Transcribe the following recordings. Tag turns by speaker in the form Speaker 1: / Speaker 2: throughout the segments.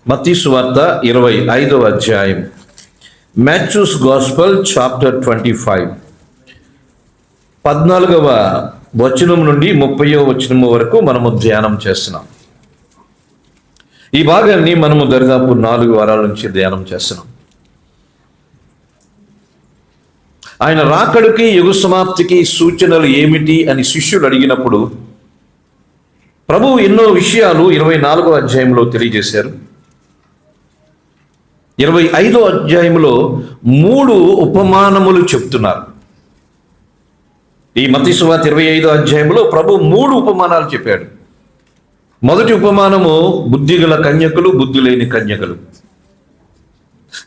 Speaker 1: మత్తయి సువార్త 25వ అధ్యాయం. Mathews gospel chapter 25 14వ వచనం నుండి 30వ వచనం వరకు మనము ధ్యానం చేస్తున్నాం. ఈ భాగాన్ని మనము దరిదాపు 4 వారాల నుంచి ధ్యానం చేస్తున్నాం. ఆయన రాకడికి యుగ సమాప్తికి సూచనలు ఏమిటి అని శిష్యులు అడిగినప్పుడు ప్రభువు ఎన్నో విషయాలు 24వ అధ్యాయంలో తెలియజేశారు. 25వ అధ్యాయంలో 3 ఉపమానములు చెప్తున్నారు. ఈ మత్తయి సువార్త 25వ అధ్యాయంలో ప్రభు 3 ఉపమానాలు చెప్పాడు. మొదటి ఉపమానము బుద్ధిగల కన్యకలు, బుద్ధి లేని కన్యకలు.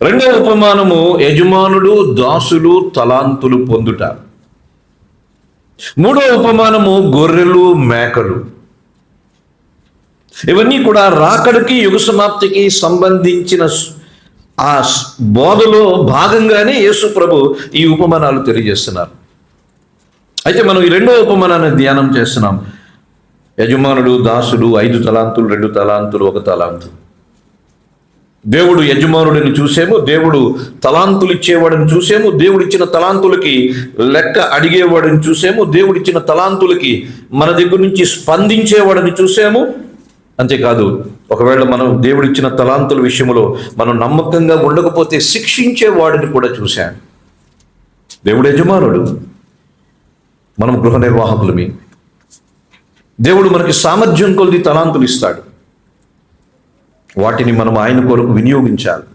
Speaker 1: రెండవ ఉపమానము యజమానుడు దాసులు తలాంతులు పొందుట. మూడవ ఉపమానము గొర్రెలు మేకలు. ఇవన్నీ కూడా రాకడికి యుగ సమాప్తికి సంబంధించిన ఆ బోధలో భాగంగానే యేసు ప్రభు ఈ ఉపమానాలు తెలియజేస్తున్నారు. అయితే మనం ఈ రెండవ ఉపమానాన్ని ధ్యానం చేస్తున్నాం. యజమానుడు దాసుడు 5 తలాంతులు, 2 తలాంతులు, 1 తలాంతు. దేవుడు యజమానుడిని చూసాము, దేవుడు తలాంతులు ఇచ్చేవాడిని చూసాము, దేవుడు ఇచ్చిన తలాంతులకి లెక్క అడిగేవాడిని చూసాము, దేవుడు ఇచ్చిన తలాంతులకి మన దగ్గర నుంచి స్పందించేవాడిని చూసాము. అంతేకాదు, ఒకవేళ మనం దేవుడిచ్చిన తలాంతుల విషయంలో మనం నమ్మకంగా ఉండకపోతే శిక్షించేవాడిని కూడా చూశాను. దేవుడు యజమానుడు, మనం గృహ నిర్వాహకులమి. దేవుడు మనకి సామర్థ్యం కొద్ది తలాంతులు ఇస్తాడు. వాటిని మనం ఆయన కొరకు వినియోగించాలి.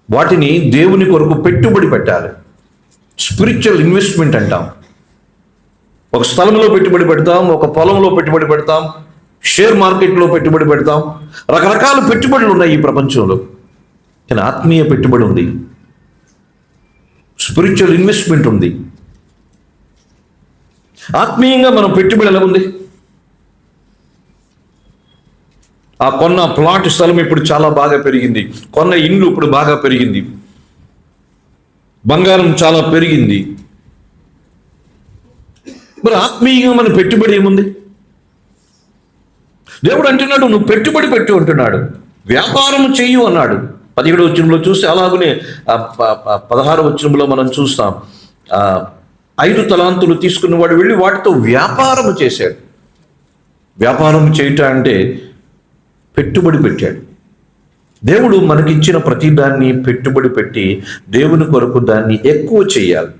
Speaker 1: వాటిని దేవుని కొరకు పెట్టుబడి పెట్టాలి. స్పిరిచువల్ ఇన్వెస్ట్మెంట్ అంటాం. ఒక స్థలంలో పెట్టుబడి పెడతాం, ఒక పొలంలో పెట్టుబడి పెడతాం, షేర్ మార్కెట్లో పెట్టుబడి పెడతాం. రకరకాల పెట్టుబడులు ఉన్నాయి ఈ ప్రపంచంలో. కానీ ఆత్మీయ పెట్టుబడి ఉంది, స్పిరిచువల్ ఇన్వెస్ట్మెంట్ ఉంది. ఆత్మీయంగా మనం పెట్టుబడి ఎలా ఉంది? ఆ కొన్న ప్లాట్ స్థలం ఇప్పుడు చాలా బాగా పెరిగింది, కొన్న ఇండ్లు ఇప్పుడు బాగా పెరిగింది, బంగారం చాలా పెరిగింది. మరి ఆత్మీయంగా మన పెట్టుబడి ఏముంది? దేవుడు అంటున్నాడు, నువ్వు పెట్టుబడి పెట్టు అంటున్నాడు, వ్యాపారం చెయ్యు అన్నాడు. 17వ వచనంలో చూస్తే, అలాగనే 16వ వచనంలో మనం చూస్తాం. 5 తలాంతులు తీసుకున్నవాడు వెళ్ళి వాటితో వ్యాపారం చేశాడు. వ్యాపారం చేయటం అంటే పెట్టుబడి పెట్టాడు. దేవుడు మనకిచ్చిన ప్రతి దాన్ని పెట్టుబడి పెట్టి దేవుని కొరకు దాన్ని ఎక్కువ చేయాలి.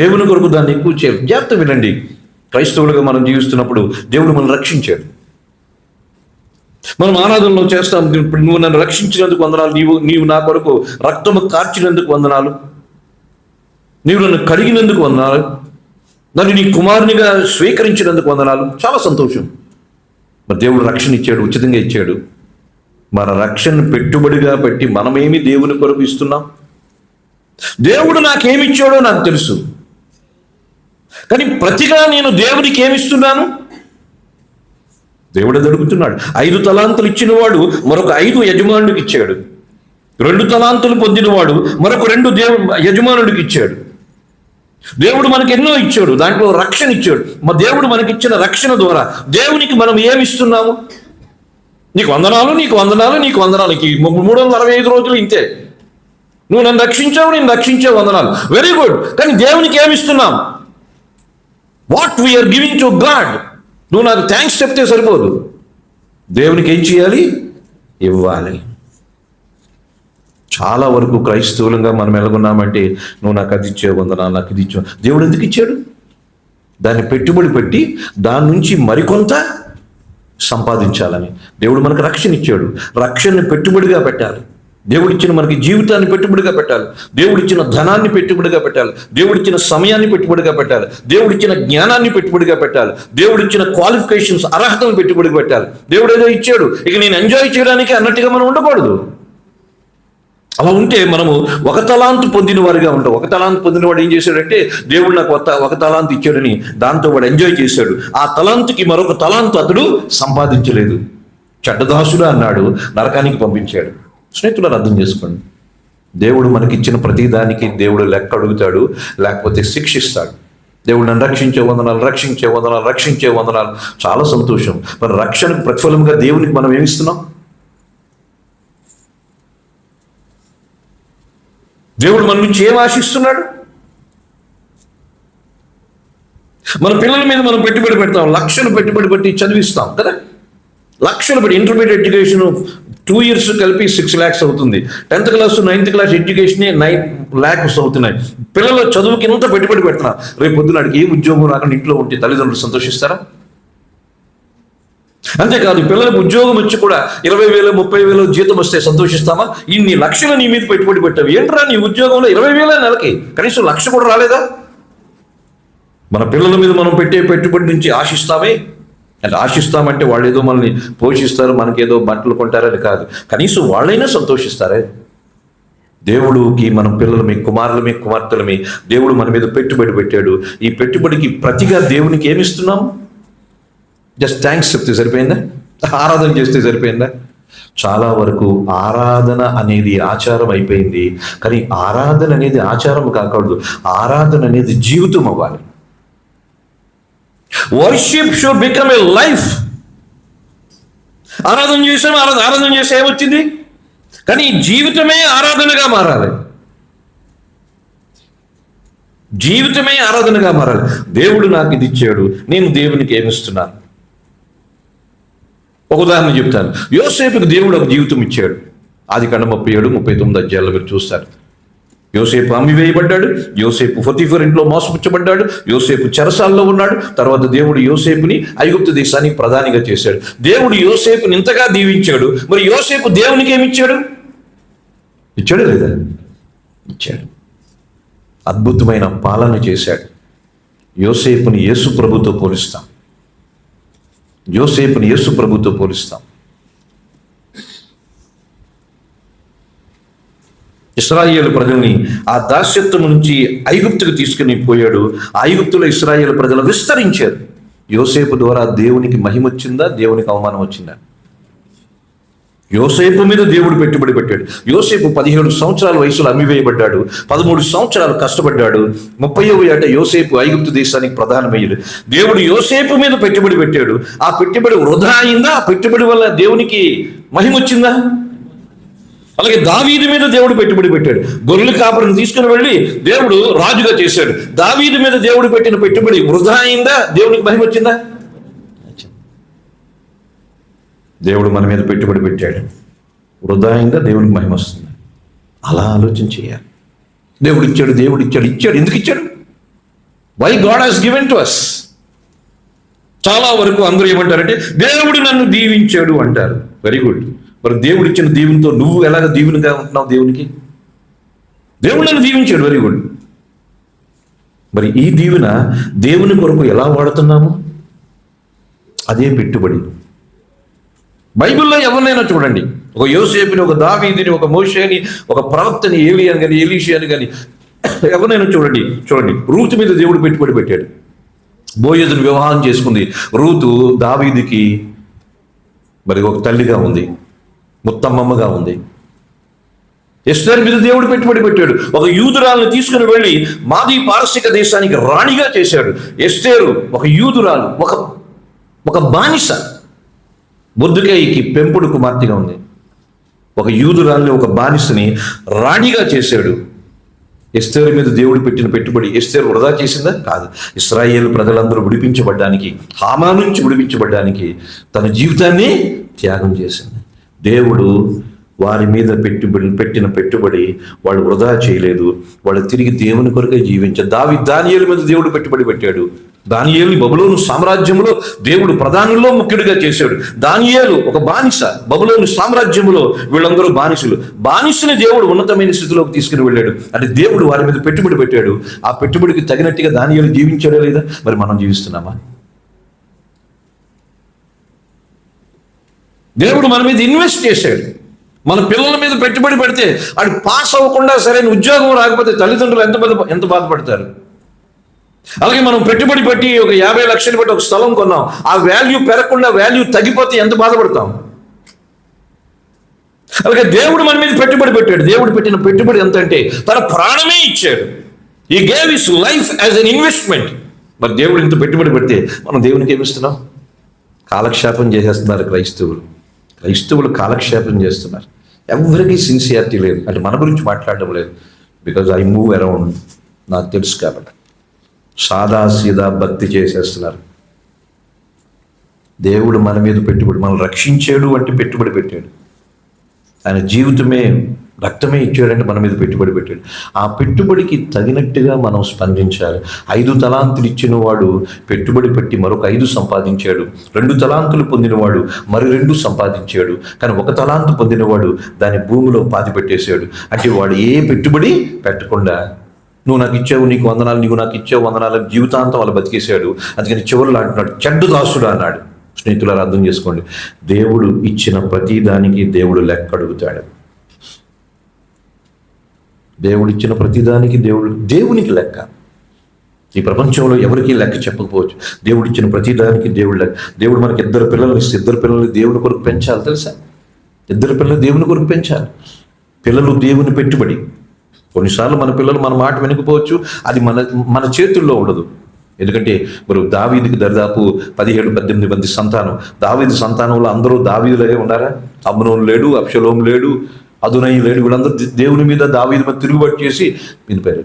Speaker 1: దేవుని కొరకు దాన్ని ఎక్కువ చేయాలి. జాగ్రత్త వినండి. క్రైస్తవులుగా మనం జీవిస్తున్నప్పుడు దేవుడు మనల్ని రక్షించాడు. మనం ఆరాధనలో చేస్తాం, నువ్వు నన్ను రక్షించినందుకు వందనాలు, నీవు నా కొరకు రక్తము కార్చినందుకు వందనాలు, నీవు నన్ను కడిగినందుకు వందనాలు, నన్ను నీ కుమారునిగా స్వీకరించినందుకు వందనాలు. చాలా సంతోషం. మరి దేవుడు రక్షణ ఇచ్చాడు, ఉచితంగా ఇచ్చాడు. మన రక్షణ పెట్టుబడిగా పెట్టి మనమేమి దేవుని కొరకు ఇస్తున్నాం? దేవుడు నాకేమిచ్చాడో నాకు తెలుసు, కానీ ప్రతిగా నేను దేవునికి ఏమిస్తున్నాను? దేవుడు అడుగుతున్నాడు. 5 తలాంతులు ఇచ్చినవాడు మరొక 5 యజమానుడికి ఇచ్చాడు. 2 తలాంతులు పొందినవాడు మరొక 2 యజమానుడికి ఇచ్చాడు. దేవుడు మనకి ఎన్నో ఇచ్చాడు, దాంట్లో రక్షణ ఇచ్చాడు. మా దేవుడు మనకిచ్చిన రక్షణ ద్వారా దేవునికి మనం ఏమిస్తున్నాము? నీకు వందనాలు, నీకు వందనాలు, నీకు వందనాలు. 365 రోజులు ఇంతే. నువ్వు నన్ను రక్షించావు, నేను రక్షించావు, వందనాలు, వెరీ గుడ్. కానీ దేవునికి ఏమిస్తున్నాం? What we are giving to God. నువ్వు నాకు థ్యాంక్స్ చెప్తే సరిపోదు, దేవునికి ఏం చేయాలి? ఇవ్వాలి. చాలా వరకు క్రైస్తవులంగా మనం ఎలాగున్నామంటే, నువ్వు నాకు అది ఇచ్చావు, వందనాలు, నాకు ఇది ఇచ్చావు. దేవుడు ఎందుకు ఇచ్చాడు? దాన్ని పెట్టుబడి పెట్టి దాని నుంచి మరికొంత సంపాదించాలని. దేవుడు మనకు రక్షణ ఇచ్చాడు, రక్షణని పెట్టుబడిగా పెట్టాలి. దేవుడిచ్చిన మనకి జీవితాన్ని పెట్టుబడిగా పెట్టాలి, దేవుడిచ్చిన ధనాన్ని పెట్టుబడిగా పెట్టాలి, దేవుడిచ్చిన సమయాన్ని పెట్టుబడిగా పెట్టాలి, దేవుడిచ్చిన జ్ఞానాన్ని పెట్టుబడిగా పెట్టాలి, దేవుడిచ్చిన క్వాలిఫికేషన్స్, అర్హతను పెట్టుబడిగా పెట్టాలి. దేవుడు ఏదో ఇచ్చాడు, ఇక నేను ఎంజాయ్ చేయడానికి అన్నట్టుగా మనం ఉండకూడదు. అలా ఉంటే మనము 1 తలాంతు పొందిన వారిగా ఉంటాం. 1 తలాంతు పొందినవాడు ఏం చేశాడంటే, దేవుడు నాకు 1 తలాంతు ఇచ్చాడని దాంతో వాడు ఎంజాయ్ చేశాడు. ఆ తలాంతుకి మరొక తలాంతు అతడు సంపాదించలేదు. చెడ్డదాసుడు అన్నాడు, నరకానికి పంపించాడు. స్నేహితులను అర్థం చేసుకోండి. దేవుడు మనకిచ్చిన ప్రతిదానికి దేవుడు లెక్క అడుగుతాడు, లేకపోతే శిక్షిస్తాడు. దేవుడు నన్ను రక్షించే వందనాలు, రక్షించే వందనాలు, రక్షించే వందనాలు. చాలా సంతోషం. మరి రక్షణకు ప్రతిఫలంగా దేవునికి మనం ఏమిస్తున్నాం? దేవుడు మన నుంచి ఏం ఆశిస్తున్నాడు? మన పిల్లల మీద మనం పెట్టుబడి పెడతాం, లక్షలు పెట్టుబడి పెట్టి చదివిస్తాం కదా, లక్షలు పెట్టి. ఇంటర్మీడియట్ ఎడ్యుకేషన్ 2 years కలిపి 6 lakhs అవుతుంది. 10th class 9th class ఎడ్యుకేషనే 9 lakhs అవుతున్నాయి. పిల్లల చదువుకి ఇంత పెట్టుబడి పెడుతున్నారు. రేపు పొద్దున ఏ ఉద్యోగం రాకుండా ఇంట్లో ఉంటే తల్లిదండ్రులు సంతోషిస్తారా? అంతేకాదు, పిల్లలకు ఉద్యోగం వచ్చి కూడా 20,000 30,000 జీతం వస్తే సంతోషిస్తామా? ఇన్ని లక్షలు నీ మీద పెట్టుబడి పెట్టావు, ఏంట్రా నీ ఉద్యోగంలో 20,000 నెలకి, కనీసం 1,00,000 కూడా రాలేదా? మన పిల్లల మీద మనం పెట్టే పెట్టుబడి నుంచి ఆశిస్తామే. అంటే ఆశిస్తామంటే వాళ్ళు ఏదో మనల్ని పోషిస్తారు, మనకేదో బట్టలు కొంటారని కాదు, కనీసం వాళ్ళైనా సంతోషిస్తారే. దేవుడికి మన పిల్లలమి, కుమారులమి, కుమార్తెలమి దేవుడు మన మీద పెట్టుబడి పెట్టాడు. ఈ పెట్టుబడికి ప్రతిగా దేవునికి ఏమిస్తున్నాం? జస్ట్ థ్యాంక్స్ చెప్తే సరిపోయిందా? ఆరాధన చేస్తే సరిపోయిందా? చాలా వరకు ఆరాధన అనేది ఆచారం అయిపోయింది. కానీ ఆరాధన అనేది ఆచారం కాకూడదు, ఆరాధన అనేది జీవితం అవ్వాలి. Worship should become a life. ఆరాధన చేసాం, ఆరాధన చేస్తే ఏమొచ్చింది? కానీ జీవితమే ఆరాధనగా మారాలి. జీవితమే ఆరాధనగా మారాలి. దేవుడు నాకు ఇది ఇచ్చాడు, నేను దేవునికి ఏమిస్తున్నాను? ఒక ఉదాహరణ చెప్తాను. యోసేపుకి దేవుడు ఒక జీవితం ఇచ్చాడు. ఆదికాండం 37-39 అధ్యాయాల్లో మీరు చూస్తారు. యోసేపు అమ్మివేయబడ్డాడు, యోసేపు పొతీఫర్ ఇంట్లో మోసపుచ్చబడ్డాడు, యోసేపు చెరసాల్లో ఉన్నాడు. తర్వాత దేవుడు యోసేపుని ఐగుప్తు దేశానికి ప్రధానిగా చేశాడు. దేవుడు యోసేపుని ఇంతగా దీవించాడు. మరి యోసేపు దేవునికి ఏమి ఇచ్చాడు? ఇచ్చాడు లేదా? ఇచ్చాడు. అద్భుతమైన పాలన చేశాడు. యోసేపుని యేసు ప్రభుతో పోలిస్తాం. యోసేపుని యేసు ప్రభుతో పోలిస్తాం. ఇశ్రాయేలు ప్రజల్ని ఆ దాస్యత్వం నుంచి ఐగుప్తుకు తీసుకుని పోయాడు. ఐగుప్తులో ఇశ్రాయేలు ప్రజలు విస్తరించారు. యోసేపు ద్వారా దేవునికి మహిమ వచ్చిందా? దేవునికి అవమానం వచ్చిందా? యోసేపు మీద దేవుడు పెట్టుబడి పెట్టాడు. యోసేపు 17 సంవత్సరాల వయసులో అమ్మివేయబడ్డాడు. 13 సంవత్సరాలు కష్టపడ్డాడు. 30వ ఏట యోసేపు ఐగుప్తు దేశానికి ప్రధానమయ్యాడు. దేవుడు యోసేపు మీద పెట్టుబడి పెట్టాడు. ఆ పెట్టుబడి వృధా అయిందా? ఆ పెట్టుబడి వల్ల దేవునికి మహిమ వచ్చిందా? అలాగే దావీదు మీద దేవుడు పెట్టుబడి పెట్టాడు. గొర్రెల కాపరిని తీసుకుని వెళ్ళి దేవుడు రాజుగా చేశాడు. దావీదు మీద దేవుడు పెట్టిన పెట్టుబడి వృధా అయిందా? దేవునికి మహిమ వచ్చిందా? దేవుడు మన మీద పెట్టుబడి పెట్టాడు, వృధా అయిందా? దేవునికి మహిమ వస్తుంది. అలా ఆలోచన చేయాలి. దేవుడు ఇచ్చాడు, దేవుడు ఇచ్చాడు. ఇచ్చాడు, ఎందుకు ఇచ్చాడు? Why God has given to us. చాలా వరకు అందరూ ఏమంటారంటే దేవుడు నన్ను దీవించాడు అంటారు. Very good. మరి దేవుడు ఇచ్చిన దీవెనతో నువ్వు ఎలాగ దీవెనగా ఉంటున్నావు దేవునికి? దేవుడు నన్ను దీవించాడు, వెరీ గుడ్. మరి ఈ దీవెన దేవుని కొరకు ఎలా వాడుతున్నాము? అదే పెట్టుబడి. బైబిల్లో ఎవరినైనా చూడండి, ఒక యోసేపుని, ఒక దావీదుని, ఒక మోషేని, ఒక ప్రవక్తని, ఏలియాని కానీ, ఎలీషియాని కానీ ఎవరినైనా చూడండి. రూతు మీద దేవుడు పెట్టుబడి పెట్టాడు. బోయజును వివాహం చేసుకుంది. రూతు దావీదుకి మరి ఒక తల్లిగా ఉంది, ముత్తమ్మగా ఉంది. ఎస్తేరు మీద దేవుడు పెట్టుబడి పెట్టాడు. ఒక యూదురాలను తీసుకుని వెళ్ళి మాది పారసిక దేశానికి రాణిగా చేశాడు. ఎస్తేరు ఒక యూదురాలు, ఒక బానిస, మొర్దెకైకి పెంపుడు కుమార్తెగా ఉంది. ఒక యూదురాల్ని, ఒక బానిసని రాణిగా చేశాడు. ఎస్తేరు మీద దేవుడు పెట్టిన పెట్టుబడి ఎస్తేరు వృధా చేసిందా? కాదు. ఇశ్రాయేలు ప్రజలందరూ విడిపించబడ్డానికి, హామా నుంచి విడిపించబడ్డానికి తన జీవితాన్ని త్యాగం చేసింది. దేవుడు వారి మీద పెట్టిన పెట్టుబడి వాళ్ళు వృధా చేయలేదు. వాళ్ళు తిరిగి దేవుని కొరకే జీవించారు. దానియేలు మీద దేవుడు పెట్టుబడి పెట్టాడు. దానియేలుని బబులోను సామ్రాజ్యంలో దేవుడు ప్రధానుల్లో ముఖ్యుడిగా చేశాడు. దానియేలు ఒక బానిస, బబులోను సామ్రాజ్యంలో వీళ్ళందరూ బానిసలు. బానిసని దేవుడు ఉన్నతమైన స్థితిలోకి తీసుకుని వెళ్ళాడు. అంటే దేవుడు వారి మీద పెట్టుబడి పెట్టాడు. ఆ పెట్టుబడికి తగినట్టుగా దానియేలు జీవించాడా లేదా? మరి మనం జీవిస్తున్నామా? దేవుడు మన మీద ఇన్వెస్ట్ చేశాడు. మన పిల్లల మీద పెట్టుబడి పెడితే అది పాస్ అవ్వకుండా సరైన ఉద్యోగం రాకపోతే తల్లిదండ్రులు ఎంత బాధపడతారు. అలాగే మనం పెట్టుబడి పెట్టి ఒక 50 లక్షలు పెట్టి ఒక స్థలం కొన్నాం, ఆ వాల్యూ పెరగకుండా వాల్యూ తగ్గిపోతే ఎంత బాధపడతాం. అలాగే దేవుడు మన మీద పెట్టుబడి పెట్టాడు. దేవుడు పెట్టిన పెట్టుబడి ఎంత అంటే తన ప్రాణమే ఇచ్చాడు. He gave his life as an investment. మరి దేవుడు ఇంత పెట్టుబడి పెడితే మనం దేవునికి ఏమిస్తున్నాం? కాలక్షేపం చేసేస్తున్నారు క్రైస్తవులు కాలక్షేపం చేస్తున్నారు. ఎవరికి సిన్సియారిటీ లేదు. అంటే మన గురించి మాట్లాడడం లేదు. బికాజ్ ఐ మూవ్ అరౌండ్, నాకు తెలుసు కాబట్టి సాదా సీదా భక్తి చేసేస్తున్నారు. దేవుడు మన మీద పెట్టుబడి, మనల్ని రక్షించాడు అంటే పెట్టుబడి పెట్టాడు. ఆయన జీవితమే రక్తమే ఇచ్చాడంటే మన మీద పెట్టుబడి పెట్టాడు. ఆ పెట్టుబడికి తగినట్టుగా మనం స్పందించాలి. 5 తలాంతులు ఇచ్చిన వాడు పెట్టుబడి పెట్టి మరొక 5 సంపాదించాడు. 2 తలాంతులు పొందినవాడు మరి 2 సంపాదించాడు. కానీ 1 తలాంతు పొందినవాడు దాని భూమిలో పాతి పెట్టేశాడు. అంటే వాడు ఏ పెట్టుబడి పెట్టకుండా, నువ్వు నాకు ఇచ్చావు, నీకు వందనాలు, నీకు నాకు ఇచ్చావు వందనాలు, జీవితాంతం వాళ్ళు బతికేశాడు. అందుకని చివరిలో అంటున్నాడు, చెడ్డు దాసుడు అన్నాడు. స్నేహితులారా, అర్థం చేసుకోండి, దేవుడు ఇచ్చిన ప్రతి దానికి దేవుడు లెక్క అడుగుతాడు. దేవుడు ఇచ్చిన ప్రతిదానికి దేవునికి లెక్క. ఈ ప్రపంచంలో ఎవరికి లెక్క చెప్పకపోవచ్చు. దేవుడు ఇచ్చిన ప్రతిదానికి దేవుడు లెక్క. దేవుడు మనకి 2 పిల్లలు ఇస్తే 2 పిల్లల్ని దేవుని కొరకు పెంచాలి. తెలుసా? 2 పిల్లలు దేవుని కొరకు పెంచాలి. పిల్లలు దేవుని పెట్టుబడి. కొన్నిసార్లు మన పిల్లలు మన మాట వినకపోవచ్చు. అది మన చేతుల్లో ఉండదు. ఎందుకంటే మరి దావీదుకి దరిదాపు 17-18 మంది సంతానం. దావీదు సంతానంలో అందరూ దావీదులే ఉన్నారా? అమ్నోను లేడు, అబ్షలోము లేడు, అదునయి లేడు. వీళ్ళందరూ దేవుని మీద, దావీదు మీద తిరుగుబాటు చేసి వినిపారు.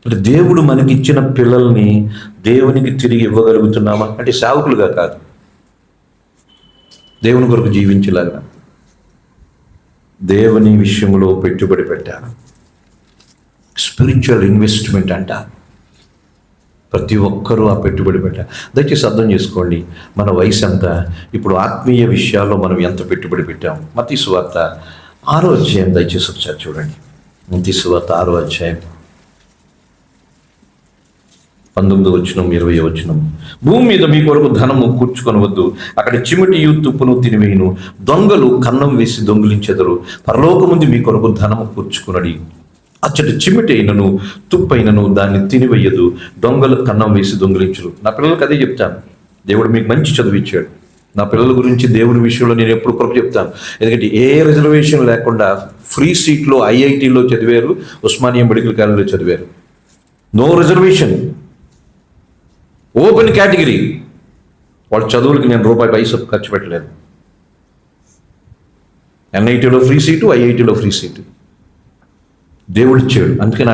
Speaker 1: అంటే దేవుడు మనకిచ్చిన పిల్లల్ని దేవునికి తిరిగి ఇవ్వగలుగుతున్నామా అంటే సేవకులుగా కాదు, దేవుని కొరకు జీవించేలాగా దేవుని విషయంలో పెట్టుబడి పెట్టాను. స్పిరిచువల్ ఇన్వెస్ట్మెంట్ అంట. ప్రతి ఒక్కరూ ఆ పెట్టుబడి పెట్టారు. దయచేసి అర్థం చేసుకోండి, మన వయసు ఎంత, ఇప్పుడు ఆత్మీయ విషయాల్లో మనం ఎంత పెట్టుబడి పెట్టాం. మత్తయి సువార్త 6వ అధ్యాయం దయచేసి ఒకసారి చూడండి. మత్తయి సువార్త 6వ అధ్యాయం 19వ వచనం 20వ వచనం. భూమి మీద మీ కొరకు ధనము కూర్చుకొనవద్దు, అక్కడ చిమిటియు తుప్పును తినివేయును, దొంగలు కన్నం వేసి దొంగిలించెదరు. పరలోకముందు మీ కొరకు ధనము కూర్చుకొనడి, అచ్చటి చిమిటి అయినను తుప్పైనను దాన్ని తినివేయదు, దొంగలు కన్నం వేసి దొంగిలించరు. నా పిల్లలకు అదే చెప్తాను. దేవుడు మీకు మంచి చదువు ఇచ్చాడు. నా పిల్లల గురించి దేవుని విషయంలో నేను ఎప్పుడు కృప చెప్తాను. ఎందుకంటే ఏ రిజర్వేషన్ లేకుండా ఫ్రీ సీట్లో ఐఐటీలో చదివారు, ఉస్మానియా మెడికల్ కాలేజీలో చదివారు. No reservation, open category. వాళ్ళ చదువులకి నేను రూపాయి పైసా ఖర్చు పెట్టలేదు. ఎన్ఐటీలో ఫ్రీ సీటు, ఐఐటీలో ఫ్రీ సీటు దేవుడు ఇచ్చాడు. అందుకని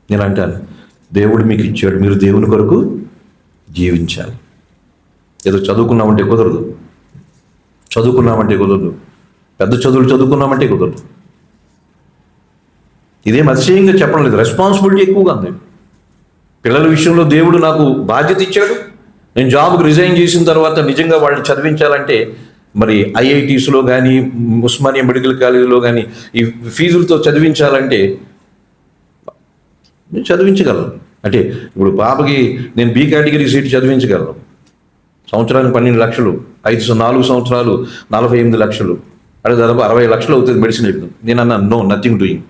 Speaker 1: నేను అంటాను, దేవుడు మీకు ఇచ్చాడు, మీరు దేవుని కొరకు జీవించాలి. ఏదో చదువుకున్నామంటే కుదరదు, పెద్ద చదువులు చదువుకున్నామంటే కుదరదు. ఇదేం అతిశయంగా చెప్పడం లేదు, రెస్పాన్సిబిలిటీ ఎక్కువగా ఉంది. పిల్లల విషయంలో దేవుడు నాకు బాధ్యత ఇచ్చాడు. నేను జాబ్కి రిజైన్ చేసిన తర్వాత నిజంగా వాళ్ళని చదివించాలంటే మరి ఐఐటీస్లో కానీ, ఉస్మానియా మెడికల్ కాలేజీలో కానీ ఈ ఫీజులతో చదివించాలంటే నేను చదివించగలను. అంటే ఇప్పుడు పాపకి నేను బి కేటగిరీ సీట్ చదివించగలను. సంవత్సరానికి 12 లక్షలు, 4 సంవత్సరాలు 48 లక్షలు, అంటే దాదాపు 60 లక్షలు అవుతుంది మెడిసిన్ చెప్తాను. నేను అన్నాను, నో, నథింగ్ డూయింగ్.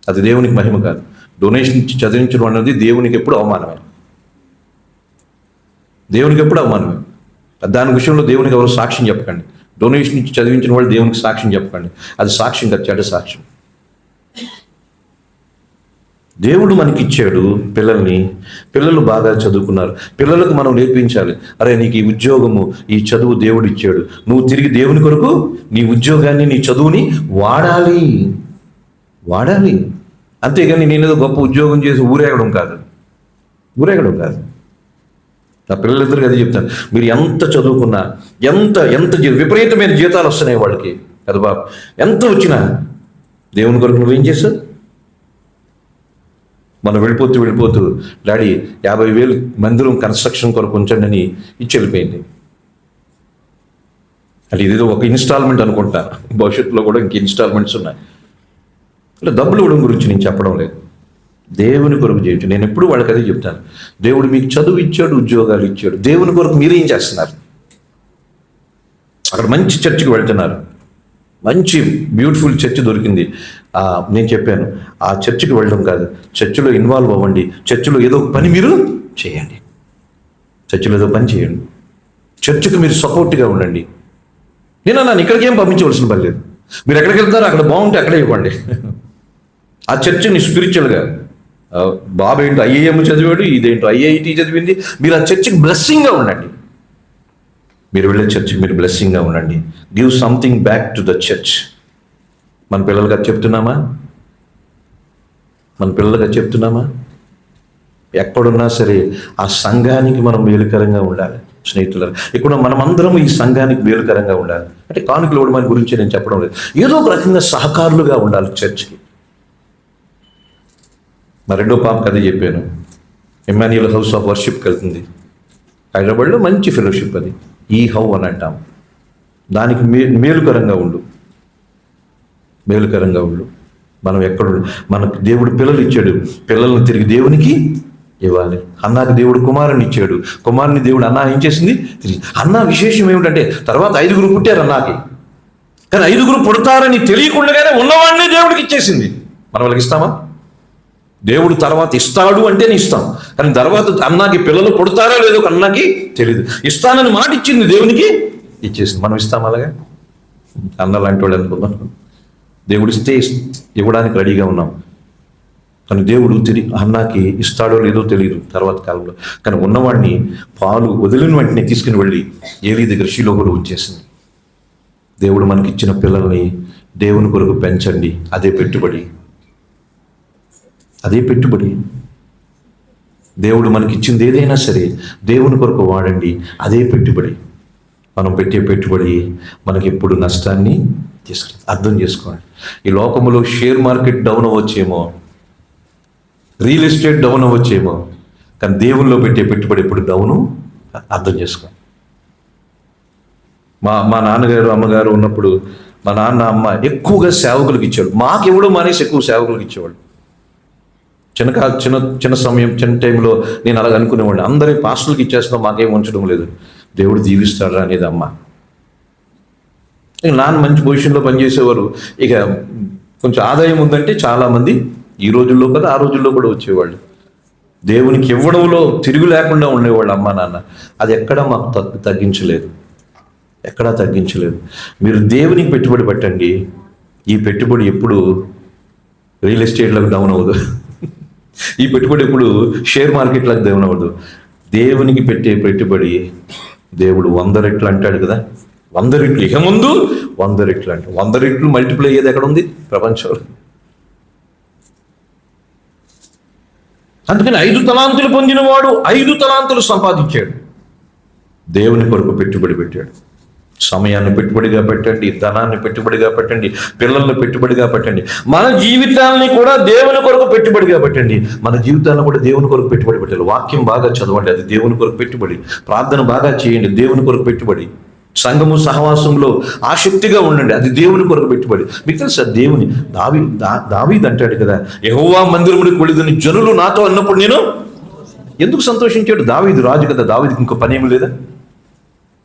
Speaker 1: అది దేవునికి మహిమ కాదు. డొనేషన్ ఇచ్చి చదివించడం అనేది దేవునికి ఎప్పుడు అవమానమే. దాని విషయంలో దేవునికి ఎవరు సాక్ష్యం చెప్పకండి. డొనేషన్ ఇచ్చి చదివించిన వాళ్ళు దేవునికి సాక్ష్యం చెప్పకండి. అది సాక్ష్యం కాదు, చెడ్డ సాక్ష్యం. దేవుడు మనకి ఇచ్చాడు పిల్లలు బాగా చదువుకున్నారు. పిల్లలకు మనం నేర్పించాలి, అరే నీకు ఈ ఉద్యోగము, ఈ చదువు దేవుడు ఇచ్చాడు, నువ్వు తిరిగి దేవుని కొరకు నీ ఉద్యోగాన్ని, నీ చదువుని వాడాలి. అంతేగాని నేనేదో గొప్ప ఉద్యోగం చేసి ఊరేగడం కాదు. నా పిల్లలిద్దరికి అది చెప్తాను, మీరు ఎంత చదువుకున్నా, ఎంత విపరీతమైన జీతాలు వస్తున్నాయి వాళ్ళకి కదా బాబు, ఎంత వచ్చినా దేవుని కొరకు నువ్వేం చేస్తావు? మనం వెళ్ళిపోతూ డాడీ 50,000 మందిరం కన్స్ట్రక్షన్ కొరకు ఉంచండి అని ఇచ్చి వెళ్ళిపోయింది. అంటే ఇదేదో ఒక ఇన్స్టాల్మెంట్ అనుకుంటా, భవిష్యత్తులో కూడా ఇంక ఇన్స్టాల్మెంట్స్ ఉన్నాయి. అంటే డబ్బులు ఇవ్వడం గురించి నేను చెప్పడం లేదు, దేవుని కొరకు జీవించు. నేను ఎప్పుడు వాళ్ళకి అదే చెప్తాను, దేవుడు మీకు చదువు ఇచ్చాడు, ఉద్యోగాలు ఇచ్చాడు, దేవుని కొరకు మీరేం చేస్తున్నారు? అక్కడ మంచి చర్చికి వెళ్తున్నారు, మంచి బ్యూటిఫుల్ చర్చ్ దొరికింది. నేను చెప్పాను, ఆ చర్చికి వెళ్ళడం కాదు, చర్చిలో ఇన్వాల్వ్ అవ్వండి. చర్చిలో ఏదో ఒక పని మీరు చేయండి. చర్చికి మీరు సపోర్ట్గా ఉండండి. నన్ను ఇక్కడికి ఏం పంపించవలసిన పని లేదు. మీరు ఎక్కడికి వెళ్తారో అక్కడ బాగుంటే అక్కడే ఇవ్వండి. ఆ చర్చిని స్పిరిచువల్గా బాబు ఏంటో ఐఏఎం చదివాడు, ఇదేంటో ఐఐటి చదివింది. మీరు ఆ చర్చికి బ్లెస్సింగ్గా ఉండండి. మీరు వెళ్ళే చర్చికి మీరు బ్లెస్సింగ్గా ఉండండి. Give something back to the church. మన పిల్లలకి అది చెప్తున్నామా? మన పిల్లలకి అది చెప్తున్నామా? ఎక్కడున్నా సరే ఆ సంఘానికి మనం మేలుకరంగా ఉండాలి. స్నేహితులారా, ఇక్కడ మనమందరం ఈ సంఘానికి మేలుకరంగా ఉండాలి. అంటే కానుకలు ఇవ్వడం మన గురించి నేను చెప్పడం లేదు, ఏదో ఒక రకంగా సహకారులుగా ఉండాలి చర్చ్కి. మా రెండో పాపకి అదే చెప్పాను. ఎమ్మాన్యుయల్ హౌస్ ఆఫ్ వర్షిప్కి వెళ్తుంది, హైదరాబాద్లో మంచి ఫెలోషిప్ అది, ఈ హౌ అని అంటాం. దానికి మేలుకరంగా ఉండు, మేలుకరంగా ఉండు. మనం ఎక్కడ మనకు దేవుడు పిల్లలు ఇచ్చాడు, పిల్లల్ని తిరిగి దేవునికి ఇవ్వాలి. అన్నాకి దేవుడు కుమారుని ఇచ్చాడు, కుమారుని దేవుడు అన్న ఏం చేసింది తిరిగి. అన్న విశేషం ఏమిటంటే తర్వాత 5 పుట్టారు అన్నాకి, కానీ 5 పుడతారని తెలియకుండానే ఉన్నవాడిని దేవుడికి ఇచ్చేసింది. మనం వాళ్ళకి ఇస్తామా? దేవుడు తర్వాత ఇస్తాడు అంటేనే ఇస్తాం, కానీ తర్వాత అన్నాకి పిల్లలు పుడతారో లేదో అన్నాకి తెలియదు. ఇస్తానని మాట ఇచ్చింది, దేవునికి ఇచ్చేసింది. మనం ఇస్తాం అలాగా? అన్న లాంటి వాడు అనుకుందాం. దేవుడు ఇస్తే ఇవ్వడానికి రెడీగా ఉన్నాం, కానీ దేవుడు తిరిగి అన్నాకి ఇస్తాడో లేదో తెలియదు తర్వాత కాలంలో. కానీ ఉన్నవాడిని పాలు వదిలిన వెంటనే తీసుకుని వెళ్ళి ఏలీ దగ్గర షిలోహులో ఉంచేసింది. దేవుడు మనకిచ్చిన పిల్లల్ని దేవుని కొరకు పెంచండి, అదే పెట్టుబడి, అదే పెట్టుబడి. దేవుడు మనకిచ్చింది ఏదైనా సరే దేవుని కొరకు వాడండి, అదే పెట్టుబడి. మనం పెట్టే పెట్టుబడి మనకి ఎప్పుడు నష్టాన్ని తీసుకుని అర్థం చేసుకోండి. ఈ లోకంలో షేర్ మార్కెట్ డౌన్ అవ్వచ్చేమో, రియల్ ఎస్టేట్ డౌన్ అవ్వచ్చేమో, కానీ దేవుల్లో పెట్టే పెట్టుబడి ఎప్పుడు డౌను అర్థం చేసుకోండి. మా నాన్నగారు అమ్మగారు ఉన్నప్పుడు మా నాన్న అమ్మ ఎక్కువగా సేవకులకు ఇచ్చేవాడు. మాకు ఇవ్వడం మానేసి ఎక్కువ సేవకులకు ఇచ్చేవాడు. చిన్న సమయం, చిన్న టైంలో నేను అలాగ అనుకునేవాడిని, అందరి పాస్టర్లకు ఇచ్చేస్తున్నాం, మాకేం ఉంచడం లేదు, దేవుడు దీవిస్తాడా అనేది అమ్మ. ఇక నాన్న మంచి పొజిషన్లో పనిచేసేవారు. ఇక కొంచెం ఆదాయం ఉందంటే చాలామంది ఈ రోజుల్లో కదా ఆ రోజుల్లో కూడా వచ్చేవాళ్ళు. దేవునికి ఇవ్వడంలో తిరుగు లేకుండా ఉండేవాళ్ళు అమ్మ నాన్న. అది ఎక్కడా మాకు తగ్గించలేదు, ఎక్కడా తగ్గించలేదు. మీరు దేవునికి పెట్టుబడి పెట్టండి, ఈ పెట్టుబడి ఎప్పుడు రియల్ ఎస్టేట్లకు డౌన్ అవ్వదు, ఈ పెట్టుబడి ఎప్పుడు షేర్ మార్కెట్లకు డౌన్ అవ్వదు. దేవునికి పెట్టే పెట్టుబడి దేవుడు 100 రెట్లు అంటాడు కదా, 100 రెట్లు, ఇక ముందు 100 రెట్లు అంటే 100 రెట్లు మల్టిప్లై అయ్యేది ఎక్కడ ఉంది ప్రపంచంలో? అందుకని 5 తలాంతులు పొందినవాడు 5 తలాంతులు సంపాదించాడు. దేవుని కొరకు పెట్టుబడి పెట్టాడు. సమయాన్ని పెట్టుబడిగా పెట్టండి, ధనాన్ని పెట్టుబడిగా పెట్టండి, పిల్లల్ని పెట్టుబడిగా పెట్టండి, మన జీవితాలని కూడా దేవుని కొరకు పెట్టుబడిగా పెట్టండి. మన జీవితాలను కూడా దేవుని కొరకు పెట్టుబడి పెట్టాలి. వాక్యం బాగా చదవండి, అది దేవుని కొరకు పెట్టుబడి. ప్రార్థన బాగా చేయండి, దేవుని కొరకు పెట్టుబడి. సంఘము సహవాసంలో ఆసక్తిగా ఉండండి, అది దేవుని కొరకు పెట్టుబడి. మీకు తెలుసా, దేవుని దావీదు అంటాడు కదా, యెహోవా మందిరమునికి వెళ్ళిదని జనులు నాతో అన్నప్పుడు నేను ఎందుకు సంతోషించాడు? దావీదు రాజు కదా, దావీదుకి ఇంకో పనేమి లేదా?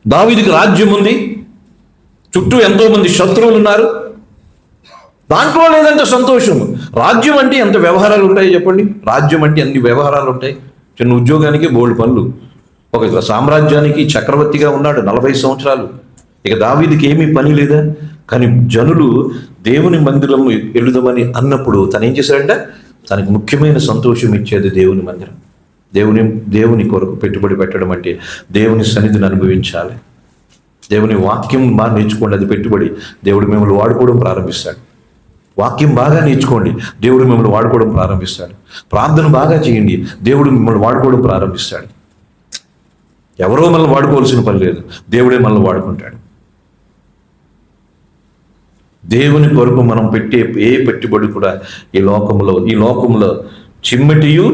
Speaker 1: దావీదుకి రాజ్యం ఉంది, చుట్టూ ఎంతో మంది శత్రువులు ఉన్నారు, దాంట్లో లేదంటే సంతోషం. రాజ్యం అంటే ఎంత వ్యవహారాలు ఉంటాయి చెప్పండి. రాజ్యం అంటే అన్ని వ్యవహారాలు ఉంటాయి. చిన్న ఉద్యోగానికి బోల్డ్ పనులు. ఒక సామ్రాజ్యానికి చక్రవర్తిగా ఉన్నాడు 40 సంవత్సరాలు. ఇక దావీదుకి ఏమీ పని లేదా? కానీ జనులు దేవుని మందిరం వెళుదామని అన్నప్పుడు తను ఏం చేశాడంటే, తనకి ముఖ్యమైన సంతోషం ఇచ్చేది దేవుని మందిరం. దేవుని కొరకు పెట్టుబడి పెట్టడం అంటే దేవుని సన్నిధిని అనుభవించాలి. దేవుని వాక్యం బాగా నేర్చుకోండి, అది పెట్టుబడి. దేవుడు మిమ్మల్ని వాడుకోవడం ప్రారంభిస్తాడు. వాక్యం బాగా నేర్చుకోండి, దేవుడు మిమ్మల్ని వాడుకోవడం ప్రారంభిస్తాడు. ప్రార్థన బాగా చేయండి, దేవుడు మిమ్మల్ని వాడుకోవడం ప్రారంభిస్తాడు. ఎవరో మనల్ని వాడుకోవాల్సిన పని లేదు, దేవుడే మనల్ని వాడుకుంటాడు. దేవుని కొరకు మనం పెట్టే ఏ పెట్టుబడి కూడా ఈ లోకంలో చిమ్మటియు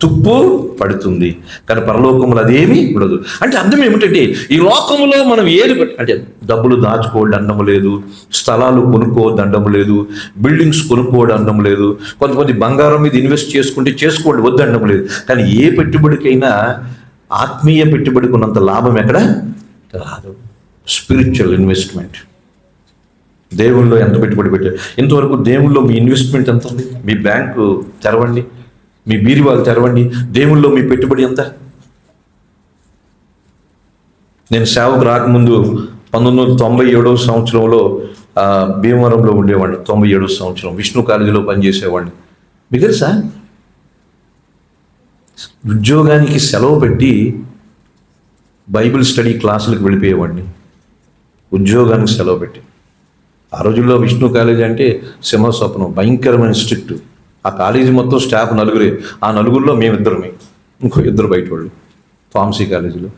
Speaker 1: తుప్పు పడుతుంది, కానీ పరలోకములో అదేమీ ఉండదు. అంటే అర్థం ఏమిటంటే, ఈ లోకంలో మనం ఏది అంటే డబ్బులు దాచుకోవడం అన్నము లేదు, స్థలాలు కొనుక్కోవద్దు అన్నము లేదు, బిల్డింగ్స్ కొనుక్కోవడం అన్నము లేదు, కొంతమంది బంగారం మీద ఇన్వెస్ట్ చేసుకోండి వద్దు అన్నము లేదు. కానీ ఏ పెట్టుబడికైనా ఆత్మీయ పెట్టుబడికి ఉన్నంత లాభం ఎక్కడ రాదు. Spiritual investment. దేవుల్లో ఎంత పెట్టుబడి పెట్టారు ఇంతవరకు? దేవుల్లో మీ ఇన్వెస్ట్మెంట్ ఎంత ఉంది? మీ బ్యాంకు తెరవండి, మీ బీరువాలు తెరవండి, దేవుల్లో మీ పెట్టుబడి ఎంత? నేను సేవకు రాకముందు 1997 సంవత్సరంలో భీమవరంలో ఉండేవాడిని. 97 సంవత్సరం విష్ణు కాలేజీలో పనిచేసేవాడిని. మీకు తెలుసా, ఉద్యోగానికి సెలవు పెట్టి బైబిల్ స్టడీ క్లాసులకు వెళ్ళిపోయేవాడిని. ఉద్యోగానికి సెలవు పెట్టి. ఆ రోజుల్లో విష్ణు కాలేజీ అంటే సింహస్వప్నం, భయంకరమైన స్ట్రిక్ట్. ఆ కాలేజీ మొత్తం స్టాఫ్ నలుగురే. ఆ నలుగురిలో మేమిద్దరమే, ఇంకో ఇద్దరు బయట వాళ్ళు ఫార్మసీ కాలేజీలో.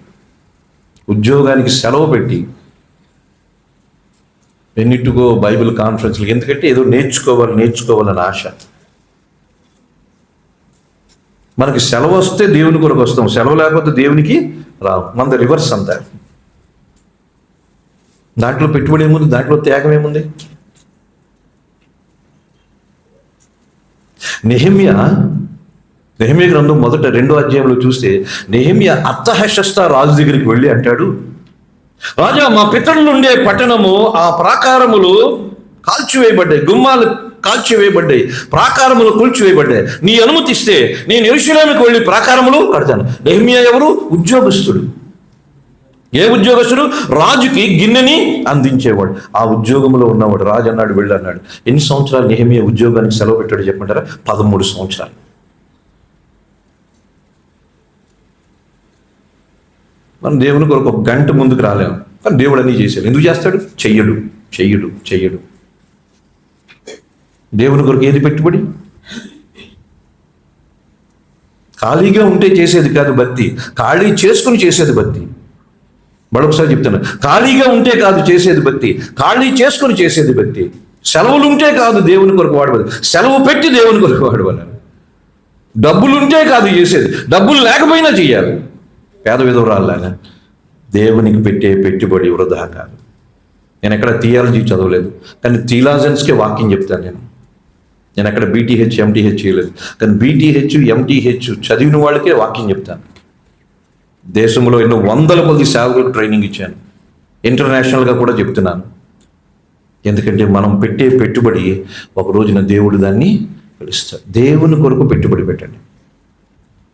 Speaker 1: ఉద్యోగానికి సెలవు పెట్టి ఎన్నిటికో బైబిల్ కాన్ఫరెన్స్లు, ఎందుకంటే ఏదో నేర్చుకోవాలని ఆశ. మనకి సెలవు వస్తే దేవుని కొరకు వస్తాం, సెలవు లేకపోతే దేవునికి రావు. మనది రివర్స్ అంతా. దాంట్లో పెట్టుబడి ఏముంది, దాంట్లో త్యాగం ఏముంది? నెహెమ్యా గ్రంథం 2వ అధ్యాయంలో చూస్తే నెహెమ్యా అర్తహషస్త రాజు దగ్గరికి వెళ్ళి అంటాడు, రాజా, మా పితరులు ఉండే పట్టణము ఆ ప్రాకారములు కాల్చివేయబడ్డాయి, గుమ్మాలు కాల్చివేయబడ్డాయి, ప్రాకారములు కూల్చివేయబడ్డాయి. నీ అనుమతిస్తే నేను యెరూషలేముకు వెళ్ళి ప్రాకారములు కడతాను. నెహెమ్యా ఎవరు? ఉద్యోగస్తుడు. ఏ ఉద్యోగస్తుడు? రాజుకి గిన్నెని అందించేవాడు. ఆ ఉద్యోగంలో ఉన్నవాడు. రాజు అన్నాడు వెళ్ళి అన్నాడు. ఎన్ని సంవత్సరాలు నెహెమ్యా ఉద్యోగానికి సెలవు పెట్టాడు చెప్పమంటారా? 13 సంవత్సరాలు. మనం దేవుని కొరకు ఒక గంట ముందుకు రాలేము, కానీ దేవుడు అన్నీ చేశాడు. ఎందుకు చేస్తాడు? చెయ్యడు. దేవుని కొరకు ఏది పెట్టుబడి? ఖాళీగా ఉంటే చేసేది కాదు భక్తి, ఖాళీ చేసుకుని చేసేది భక్తి. మరొకసారి చెప్తాను, ఖాళీగా ఉంటే కాదు చేసేది భక్తి, ఖాళీ చేసుకుని చేసేది భక్తి. సెలవులు ఉంటే కాదు దేవుని కొరకు వాడవాలి, సెలవు పెట్టి దేవుని కొరకు వాడవాలి. డబ్బులు ఉంటే కాదు చేసేది, డబ్బులు లేకపోయినా చేయాలి. పేద విధవరాల్లాగా దేవునికి పెట్టే పెట్టుబడి వృధా కాదు. నేను ఎక్కడ థియాలజీ చదవలేదు, కానీ థియాలజన్స్కే వాక్యం చెప్తాను. నేను ఎక్కడ బీటీహెచ్ ఎంటీహెచ్ చేయలేదు, కానీ బీటీహెచ్ ఎంటీహెచ్ చదివిన వాళ్ళకే వాక్యం చెప్తాను. దేశంలో ఎన్నో వందల కొద్ది సేవకులకు ట్రైనింగ్ ఇచ్చాను, ఇంటర్నేషనల్గా కూడా చెప్తున్నాను. ఎందుకంటే మనం పెట్టే పెట్టుబడి ఒక రోజున దేవుడు దాన్ని పిలుస్తాడు. దేవుని కొరకు పెట్టుబడి పెట్టండి.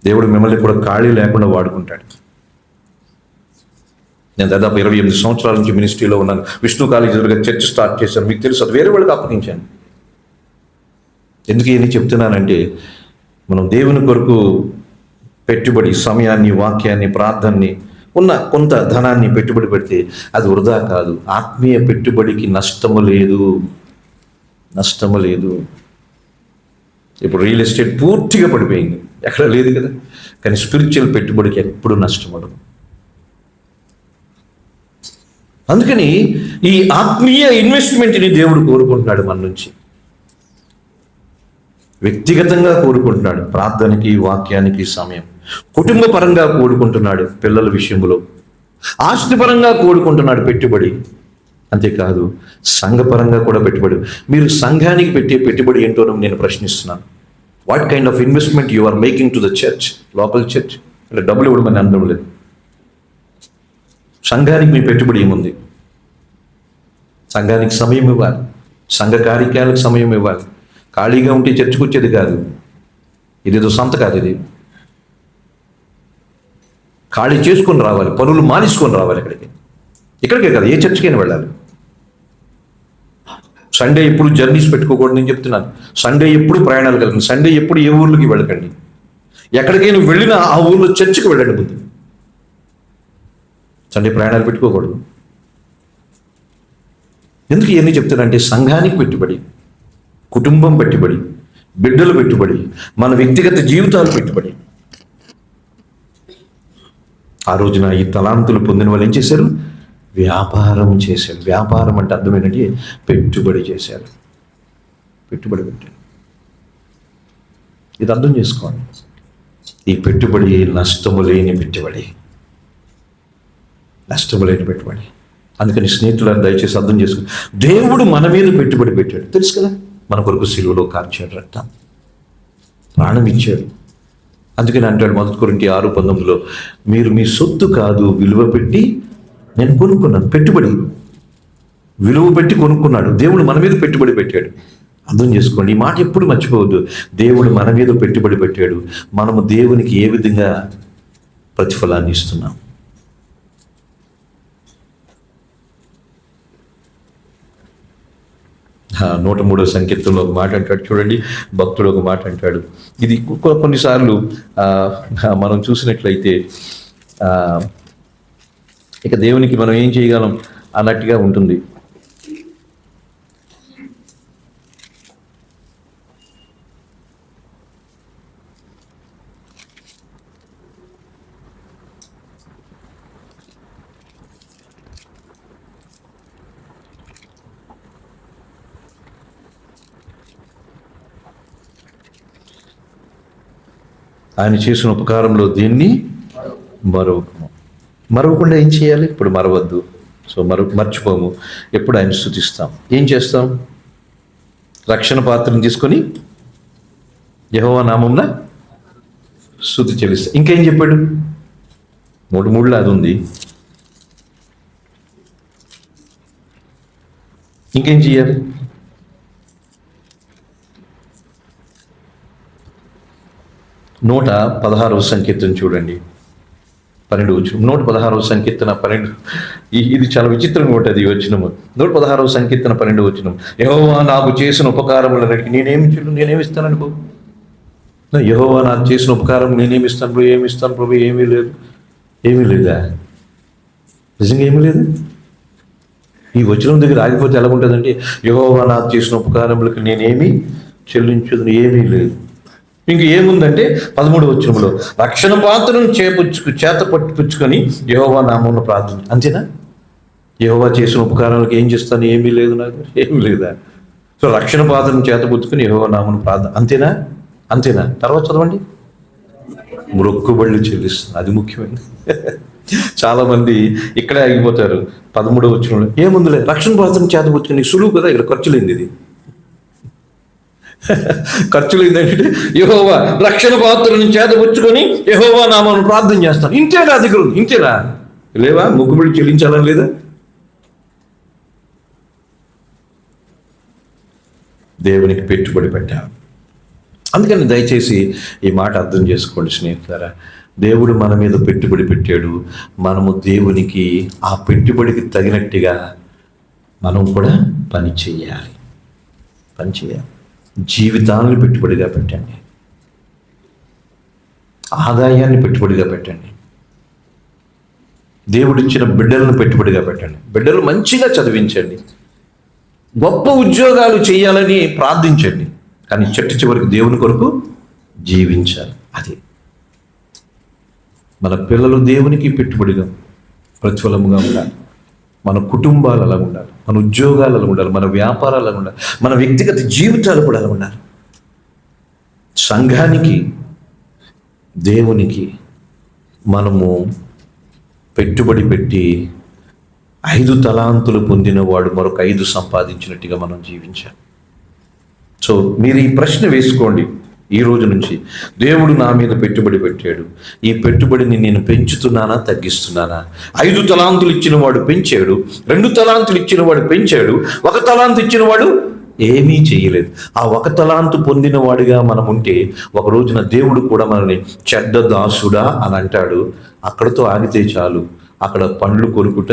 Speaker 1: దేవుడు మిమ్మల్ని కూడా ఖాళీ లేకుండా వాడుకుంటాడు. నేను దాదాపు 28 సంవత్సరాల నుంచి మినిస్ట్రీలో ఉన్నాను. విష్ణు కాలేజీ దగ్గర చర్చ్ స్టార్ట్ చేశాను, మీకు తెలుసు. అది వేరే వాళ్ళకి అప్పగించాను. ఎందుకు ఏమి చెప్తున్నానంటే, మనం దేవుని కొరకు పెట్టుబడి, సమయాన్ని, వాక్యాన్ని, ప్రార్థనని, ఉన్న కొంత ధనాన్ని పెట్టుబడి పెడితే అది వృధా కాదు. ఆత్మీయ పెట్టుబడికి నష్టము లేదు. ఇప్పుడు రియల్ ఎస్టేట్ పూర్తిగా పడిపోయింది, ఎక్కడ లేదు కదా. కానీ స్పిరిచువల్ పెట్టుబడికి ఎప్పుడు నష్టపడదు. అందుకని ఈ ఆత్మీయ ఇన్వెస్ట్మెంట్ని దేవుడు కోరుకుంటున్నాడు మన నుంచి. వ్యక్తిగతంగా కోరుకుంటున్నాడు ప్రార్థనకి, వాక్యానికి సమయం. కుటుంబ పరంగా కోరుకుంటున్నాడు పిల్లల విషయంలో. ఆస్తిపరంగా కోరుకుంటున్నాడు పెట్టుబడి. అంతేకాదు సంఘపరంగా కూడా పెట్టుబడి. మీరు సంఘానికి పెట్టే పెట్టుబడి ఏంటో నేను ప్రశ్నిస్తున్నాను. What kind of investment you are making to the church, local church? అంటే డబ్బులు ఇవ్వడం అనడం లేదు. సంఘానికి మీ పెట్టుబడి ఏముంది? సంఘానికి సమయం ఇవ్వాలి, సంఘ కార్యక్రమాలకు సమయం ఇవ్వాలి. ఖాళీగా ఉంటే చర్చకు వచ్చేది కాదు, ఇదేదో సంత కాదు. ఇది ఖాళీ చేసుకొని రావాలి, పనులు మానేసుకొని రావాలి. ఇక్కడికే కాదు, ఏ చర్చికైనా వెళ్ళాలి. సండే ఎప్పుడు జర్నీస్ పెట్టుకోకూడదు నేను చెప్తున్నాను. సండే ఎప్పుడు ప్రయాణాలు కలగండి. సండే ఎప్పుడు ఏ ఊర్లకి వెళ్ళకండి. ఎక్కడికైనా వెళ్ళినా ఆ ఊర్లో చర్చికి వెళ్ళండి ముందు. సండే ప్రయాణాలు పెట్టుకోకూడదు. ఎందుకు ఇవన్నీ చెప్తానంటే, సంఘానికి పెట్టుబడి, కుటుంబం పెట్టుబడి, బిడ్డలు పెట్టుబడి, మన వ్యక్తిగత జీవితాలు పెట్టుబడి. ఆ రోజున ఈ తలాంతులు పొందిన వాళ్ళు ఏం చేశారు? వ్యాపారం చేశారు. వ్యాపారం అంటే అర్థం ఏంటంటే పెట్టుబడి చేశారు, పెట్టుబడి పెట్టారు. ఇది అర్థం చేసుకోండి. ఈ పెట్టుబడి నష్టము లేని పెట్టుబడి, నష్టము లేని పెట్టుబడి. అందుకని స్నేహితులను దయచేసి అర్థం చేసుకో. దేవుడు మన మీద పెట్టుబడి పెట్టాడు, తెలుసు కదా. మన కొరకు సిలువలో కార్చాడు, రక్తం, ప్రాణం ఇచ్చాడు. అందుకని అంటాడు 1 కొరింథీ 6:19, మీరు మీ సొత్తు కాదు, విలువ పెట్టి నేను కొనుక్కున్నాను. పెట్టుబడి, విలువ పెట్టి కొనుక్కున్నాడు. దేవుడు మన మీద పెట్టుబడి పెట్టాడు. అర్థం చేసుకోండి, ఈ మాట ఎప్పుడు మర్చిపోవద్దు. దేవుడు మన మీద పెట్టుబడి పెట్టాడు. మనము దేవునికి ఏ విధంగా ప్రతిఫలాన్ని ఇస్తున్నాం? 103వ సంకీర్తనలో ఒక మాట అంటాడు చూడండి, భక్తుడు ఒక మాట అంటాడు. ఇది కొన్నిసార్లు మనం చూసినట్లయితే ఇక దేవునికి మనం ఏం చేయగలం అన్నట్టుగా ఉంటుంది. ఆయన చేసిన ఉపకారంలో దీన్ని మరవకుండా ఏం చేయాలి? ఇప్పుడు మరవద్దు. సో మర్చిపోము. ఎప్పుడు ఆయన స్తుతిస్తాం. ఏం చేస్తాం? రక్షణ పాత్రను తీసుకొని యెహోవా నామమున స్తుతి చెల్లిస్తాం. ఇంకేం చెప్పాడు? 3:3 అది ఉంది. ఇంకేం చేయాలి? 116వ సంకీర్తన చూడండి, 12 వచనం. 116వ సంకీర్తన 12. ఇది చాలా విచిత్రంగా ఉంటుంది ఈ వచనము. 116వ సంకీర్తన 12 వచనం. యెహోవా నాకు చేసిన ఉపకారములన్నిటికీ నేనేమిస్తాను అనుకో. యెహోవా నాకు చేసిన ఉపకారం నేనేమిస్తాను ప్రభు? ఏమీ లేదు. ఏమీ లేదా? నిజంగా ఏమీ లేదు. ఈ వచనం దగ్గర ఆగిపోతే ఎలా ఉంటుందంటే, యెహోవా నాకు చేసిన ఉపకారములకు నేనేమి చెల్లించదు, ఏమీ లేదు. ఇంక ఏముందంటే 13వ వచనంలో రక్షణ పాత్రను చేత పట్టుపుచ్చుకొని యెహోవా నామమున ప్రార్థన. అంతేనా? యెహోవా చేసిన ఉపకారాలకు ఏం చేస్తాను? ఏమీ లేదు, నాకు ఏమీ లేదా? సో రక్షణ పాత్రను చేత పుచ్చుకొని యెహోవా నామమున ప్రార్థన. అంతేనా? తర్వాత చదవండి. మొక్కుబళ్ళు చెల్లిస్తుంది. అది ముఖ్యమైనది. చాలామంది ఇక్కడే ఆగిపోతారు. 13వ వచనంలో ఏముందిలే, రక్షణ పాత్రను చేత పుచ్చుకొని సులువు కదా, ఇక్కడ ఖర్చు లేనిది. ఇది ఖర్చులు ఏంటంటే యెహోవా రక్షణ పాత్రను చేతపుచ్చుకొని యెహోవా నామమున ప్రార్థన చేస్తాను. ఇంతేనా? దగ్గర ఇంతేనా? లేవా? మొక్కుబడి చెల్లించాలని లేదా? దేవునికి పెట్టుబడి పెట్టాలి. అందుకని దయచేసి ఈ మాట అర్థం చేసుకోండి స్నేహితులారా. దేవుడు మన మీద పెట్టుబడి పెట్టాడు. మనము దేవునికి ఆ పెట్టుబడికి తగినట్టుగా మనం కూడా పని చేయాలి. జీవితాన్ని పెట్టుబడిగా పెట్టండి. ఆదాయాన్ని పెట్టుబడిగా పెట్టండి. దేవుడిచ్చిన బిడ్డలను పెట్టుబడిగా పెట్టండి. బిడ్డలు మంచిగా చదివించండి. గొప్ప ఉద్యోగాలు చేయాలని ప్రార్థించండి. కానీ చివరికి దేవుని కొరకు జీవించాలి. అది మన పిల్లలు దేవునికి పెట్టుబడిగా ప్రతిఫలముగా ఉండాలి. మన కుటుంబాలు అలా ఉండాలి, మన ఉద్యోగాలు అలా ఉండాలి, మన వ్యాపారాలు అలా ఉండాలి, మన వ్యక్తిగత జీవితాలు కూడా అలా ఉండాలి. సంఘానికి, దేవునికి మనము పెట్టుబడి పెట్టి 5 తలాంతులు పొందినవాడు మరొక 5 సంపాదించినట్టుగా మనం జీవించాలి. సో మీరు ఈ ప్రశ్న వేసుకోండి ఈ రోజు నుంచి. దేవుడు నా మీద పెట్టుబడి పెట్టాడు. ఈ పెట్టుబడిని నేను పెంచుతున్నానా, తగ్గిస్తున్నానా? 5 తలాంతులు ఇచ్చినవాడు పెంచాడు, 2 తలాంతులు ఇచ్చినవాడు పెంచాడు, 1 తలాంతు ఇచ్చినవాడు ఏమీ చేయలేదు. ఆ 1 తలాంతు పొందిన వాడిగా మనం ఉంటే ఒక రోజున దేవుడు కూడా మనల్ని చెడ్డ దాసుడా అని అంటాడు. అక్కడతో ఆగితే చాలు. అక్కడ పండ్లు కొరుకుట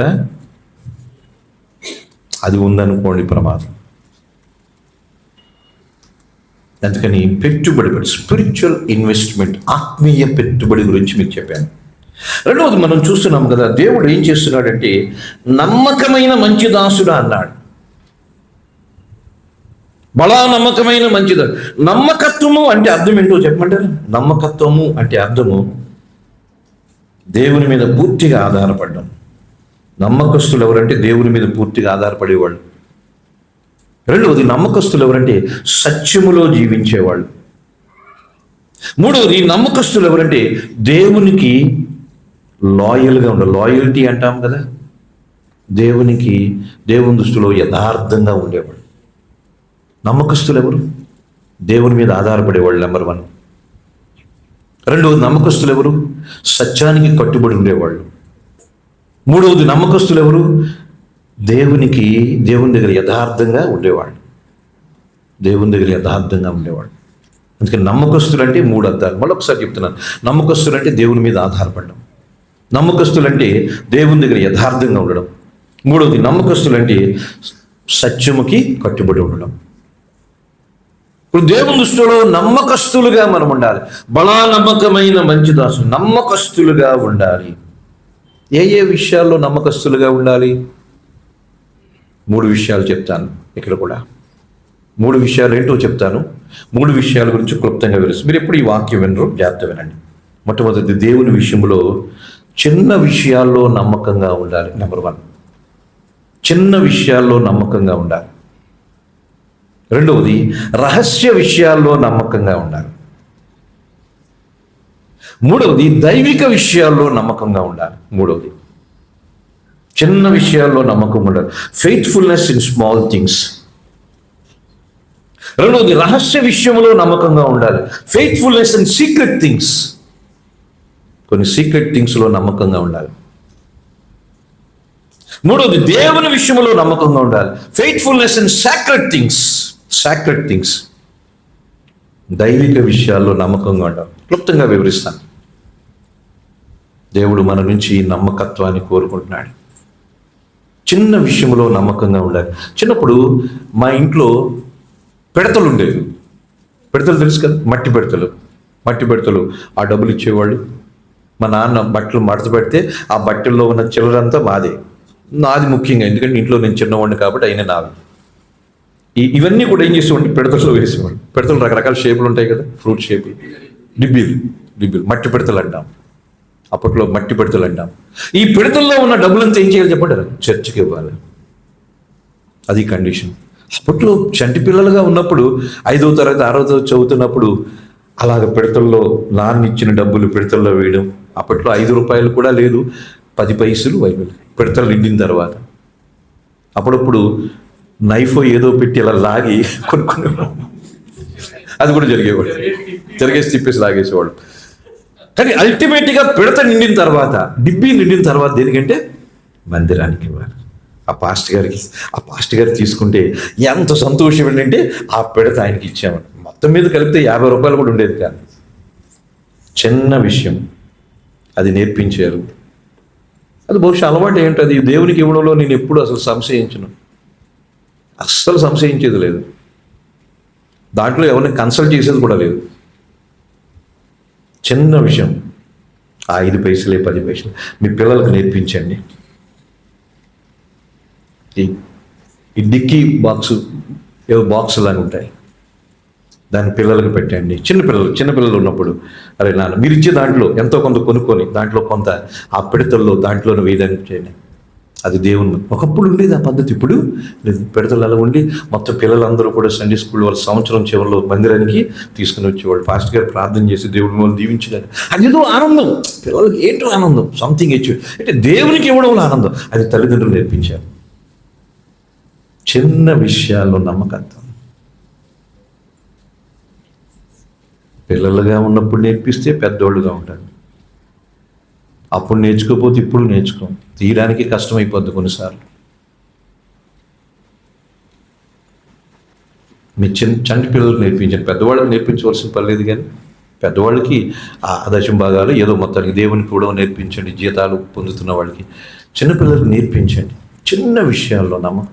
Speaker 1: అది ఉందనుకోండి, ప్రమాదం. అందుకని పెట్టుబడి, స్పిరిచువల్ ఇన్వెస్ట్మెంట్, ఆత్మీయ పెట్టుబడి గురించి మీకు చెప్పాను. రెండవది మనం చూస్తున్నాం కదా, దేవుడు ఏం చేస్తున్నాడంటే నమ్మకమైన మంచి దాసుడా అన్నాడు. బలా నమ్మకమైన మంచిదా. నమ్మకత్వము అంటే అర్థం ఏంటో చెప్పమంటారు? నమ్మకత్వము అంటే అర్థము దేవుని మీద పూర్తిగా ఆధారపడ్డం. నమ్మకస్తులు ఎవరంటే దేవుని మీద పూర్తిగా ఆధారపడేవాళ్ళు. రెండవది నమ్మకస్తులు ఎవరంటే సత్యములో జీవించేవాళ్ళు. మూడవది నమ్మకస్తులు ఎవరంటే దేవునికి లాయల్గా ఉండాలి. లాయల్టీ అంటాం కదా, దేవుని దృష్టిలో యథార్థంగా ఉండేవాళ్ళు. నమ్మకస్తులు ఎవరు? దేవుని మీద ఆధారపడేవాళ్ళు, నెంబర్ 1. రెండవది నమ్మకస్తులు ఎవరు? సత్యానికి కట్టుబడి ఉండేవాళ్ళు. మూడవది నమ్మకస్తులు ఎవరు? దేవుని దగ్గర యథార్థంగా ఉండేవాళ్ళు. అందుకని నమ్మకస్తులు అంటే 3 అర్థాలు. మళ్ళొకసారి చెప్తున్నాను. నమ్మకస్తులు అంటే దేవుని మీద ఆధారపడడం. నమ్మకస్తులు అంటే దేవుని దగ్గర యథార్థంగా ఉండడం. మూడవది నమ్మకస్తులు అంటే సత్యముకి కట్టుబడి ఉండడం. ఇప్పుడు దేవుని దృష్టిలో నమ్మకస్తులుగా మనం ఉండాలి. బలా నమ్మకమైన మంచి దాసులు, నమ్మకస్తులుగా ఉండాలి. ఏ ఏ విషయాల్లో నమ్మకస్తులుగా ఉండాలి? 3 విషయాలు చెప్తాను. ఇక్కడ కూడా 3 విషయాలు ఏంటో చెప్తాను. 3 విషయాల గురించి క్లుప్తంగా వివరిస్తాను. మీరు ఎప్పుడు ఈ వాక్యం వినరు, జాగ్రత్త వినండి. మొట్టమొదటి, దేవుని విషయంలో చిన్న విషయాల్లో నమ్మకంగా ఉండాలి. నెంబర్ 1, చిన్న విషయాల్లో నమ్మకంగా ఉండాలి. రెండవది, రహస్య విషయాల్లో నమ్మకంగా ఉండాలి. మూడవది, దైవిక విషయాల్లో నమ్మకంగా ఉండాలి. మూడవది, చిన్న విషయాల్లో నమ్మకం ఉండాలి. Faithfulness in small things. రెండవది, రహస్య విషయంలో నమ్మకంగా ఉండాలి. Faithfulness in secret things. కొన్ని సీక్రెట్ థింగ్స్లో నమ్మకంగా ఉండాలి. మూడవది, దేవుని విషయంలో నమ్మకంగా ఉండాలి. Faithfulness in sacred things. Sacred things, దైవిక విషయాల్లో నమ్మకంగా ఉండాలి. క్లుప్తంగా వివరిస్తాను. దేవుడు మన నుంచి నమ్మకత్వాన్ని కోరుకుంటున్నాడు. చిన్న విషయంలో నమ్మకంగా ఉండాలి. చిన్నప్పుడు మా ఇంట్లో పిడతలు ఉండేవి. పిడతలు తెలుసు కదా, మట్టి పిడతలు. ఆ డబ్బులు ఇచ్చేవాళ్ళు. మా నాన్న బట్టలు మడత పెడితే ఆ బట్టల్లో ఉన్న చిల్లరంతా నాది ముఖ్యంగా, ఎందుకంటే ఇంట్లో నేను చిన్నవాడిని కాబట్టి అయినా నావి. ఇవన్నీ కూడా ఏం చేసేవాడిని, పిడతల్లో వేసేవాడు. పిడతలు రకరకాల షేపులు ఉంటాయి కదా, ఫ్రూట్ షేప్. డిబ్బీలు మట్టి పిడతలు అంటాం. అప్పట్లో మట్టి పిడతలు అంటాం. ఈ పిడతల్లో ఉన్న డబ్బులంతా ఏం చేయాలి చెప్పండి, చర్చికి ఇవ్వాలి. అది కండిషన్. అప్పట్లో చంటి పిల్లలుగా ఉన్నప్పుడు 5వ తరగతి 6వ తరగతి చదువుతున్నప్పుడు అలాగ పిడతల్లో నాన్న ఇచ్చిన డబ్బులు పిడతల్లో వేయడం. అప్పట్లో 5 రూపాయలు కూడా లేదు, 10 పైసలు పిడతలు నిండిన తర్వాత అప్పుడప్పుడు నైఫ్ ఏదో పెట్టి ఇలా లాగి కొనుక్కునే, అది కూడా జరిగేసి తిప్పేసి లాగేసేవాడు. కానీ అల్టిమేట్గా పిడత నిండిన తర్వాత, డిబ్బీ నిండిన తర్వాత దేనికంటే మందిరానికి ఇవ్వాలి. ఆ పాస్ట్ గారు తీసుకుంటే ఎంత సంతోషం ఏంటంటే ఆ పిడత ఆయనకి ఇచ్చామని. మొత్తం మీద కలిపితే 50 రూపాయలు కూడా ఉండేది కాదు. చిన్న విషయం, అది నేర్పించారు. అది బహుశా అలవాటు ఏంటది, దేవునికి ఇవ్వడంలో నేను ఎప్పుడు అసలు సంశయించేది లేదు. దాంట్లో ఎవరిని కన్సల్ట్ చేసేది కూడా లేదు. చిన్న విషయం, ఆ 5 పైసలే 10 పైసలు మీ పిల్లలకు నేర్పించండి. ఈ డిక్కీ బాక్స్ లాగా ఉంటాయి, దాన్ని పిల్లలకు పెట్టండి. చిన్నపిల్లలు ఉన్నప్పుడు, అరే నాన్న మీరు ఇచ్చే దాంట్లో ఎంతో కొంత కొనుక్కొని దాంట్లో కొంత ఆ పిడతల్లో దాంట్లోనే వేయడానికి చేయండి. అది దేవుని. ఒకప్పుడు ఉండేది ఆ పద్ధతి, ఇప్పుడు లేదు. పిడతలు అలా ఉండి మొత్తం పిల్లలందరూ కూడా సండే స్కూల్ వాళ్ళ సంవత్సరం చివరిలో మందిరానికి తీసుకుని వచ్చేవాళ్ళు. పాస్టర్ గారు ప్రార్థన చేసి దేవుడిని వాళ్ళు దీవించలేదు. అది ఏదో ఆనందం, పిల్లలకి ఏంటో ఆనందం, సంథింగ్ అంటే దేవునికి ఇవ్వడంలో ఆనందం. అది తల్లిదండ్రులు నేర్పించారు. చిన్న విషయాల్లో నమ్మకత్వం పిల్లలుగా ఉన్నప్పుడు నేర్పిస్తే పెద్దోళ్ళుగా ఉంటారు. అప్పుడు నేర్చుకోకపోతే ఇప్పుడు నేర్చుకోం, తీయడానికి కష్టమైపోద్ది కొన్నిసార్లు. మీ చంటి పిల్లలకు నేర్పించండి. పెద్దవాళ్ళకి నేర్పించవలసిన పర్లేదు, కానీ పెద్దవాళ్ళకి ఆ దశం భాగాలు ఏదో మొత్తానికి దేవునికి కూడా నేర్పించండి. జీతాలు పొందుతున్న వాళ్ళకి చిన్నపిల్లలకు నేర్పించండి. చిన్న విషయాల్లో నమ్మకం.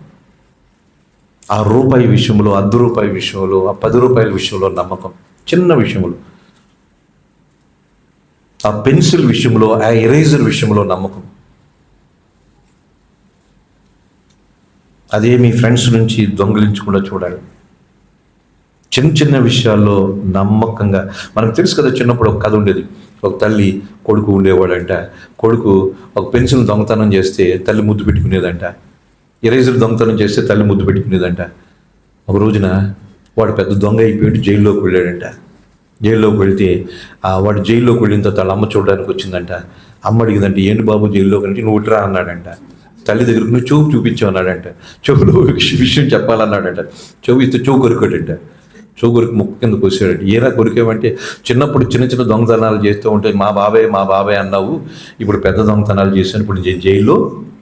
Speaker 1: ఆ రూపాయి విషయంలో, ₹1 విషయంలో, ఆ ₹10 విషయంలో నమ్మకం. చిన్న విషయంలో, ఆ పెన్సిల్ విషయంలో, ఆ ఎరేజర్ విషయంలో నమ్మకం. అదే మీ ఫ్రెండ్స్ నుంచి దొంగిలించకుండా చూడాలి. చిన్న విషయాల్లో నమ్మకంగా. మనకు తెలుసు కదా, చిన్నప్పుడు ఒక కథ ఉండేది. ఒక తల్లి కొడుకు ఉండేవాడంట. కొడుకు ఒక పెన్సిల్ దొంగతనం చేస్తే తల్లి ముద్దు పెట్టుకునేదంట. ఎరేజర్ దొంగతనం చేస్తే తల్లి ముద్దు పెట్టుకునేదంట. ఒక రోజున వాడు పెద్ద దొంగ అయిపోయి జైల్లోకి వెళ్ళాడంట. జైల్లోకి వెళ్తే వాడు జైల్లోకి వెళ్ళిన తర్వాత వాళ్ళ అమ్మ చూడడానికి వచ్చిందంట. అమ్మ అడిగిందంటే, ఏంటి బాబు జైల్లోకి అంటే, నువ్వు ఇట్రా అన్నాడంట. తల్లి దగ్గరకు నువ్వు చూపు చూపించావు అన్నాడంట. చెవులో విషయం చెప్పాలన్నాడంట. చెవు ఇస్తే చెవు కొరికాడంట. చెవు కొరికి ముక్కు కింద కొరిసాడంట. ఏరా కొరికేమంటే, చిన్నప్పుడు చిన్న దొంగతనాలు చేస్తూ ఉంటే మా బాబాయ్ అన్నావు, ఇప్పుడు పెద్ద దొంగతనాలు చేశాను, ఇప్పుడు నేను జైల్లో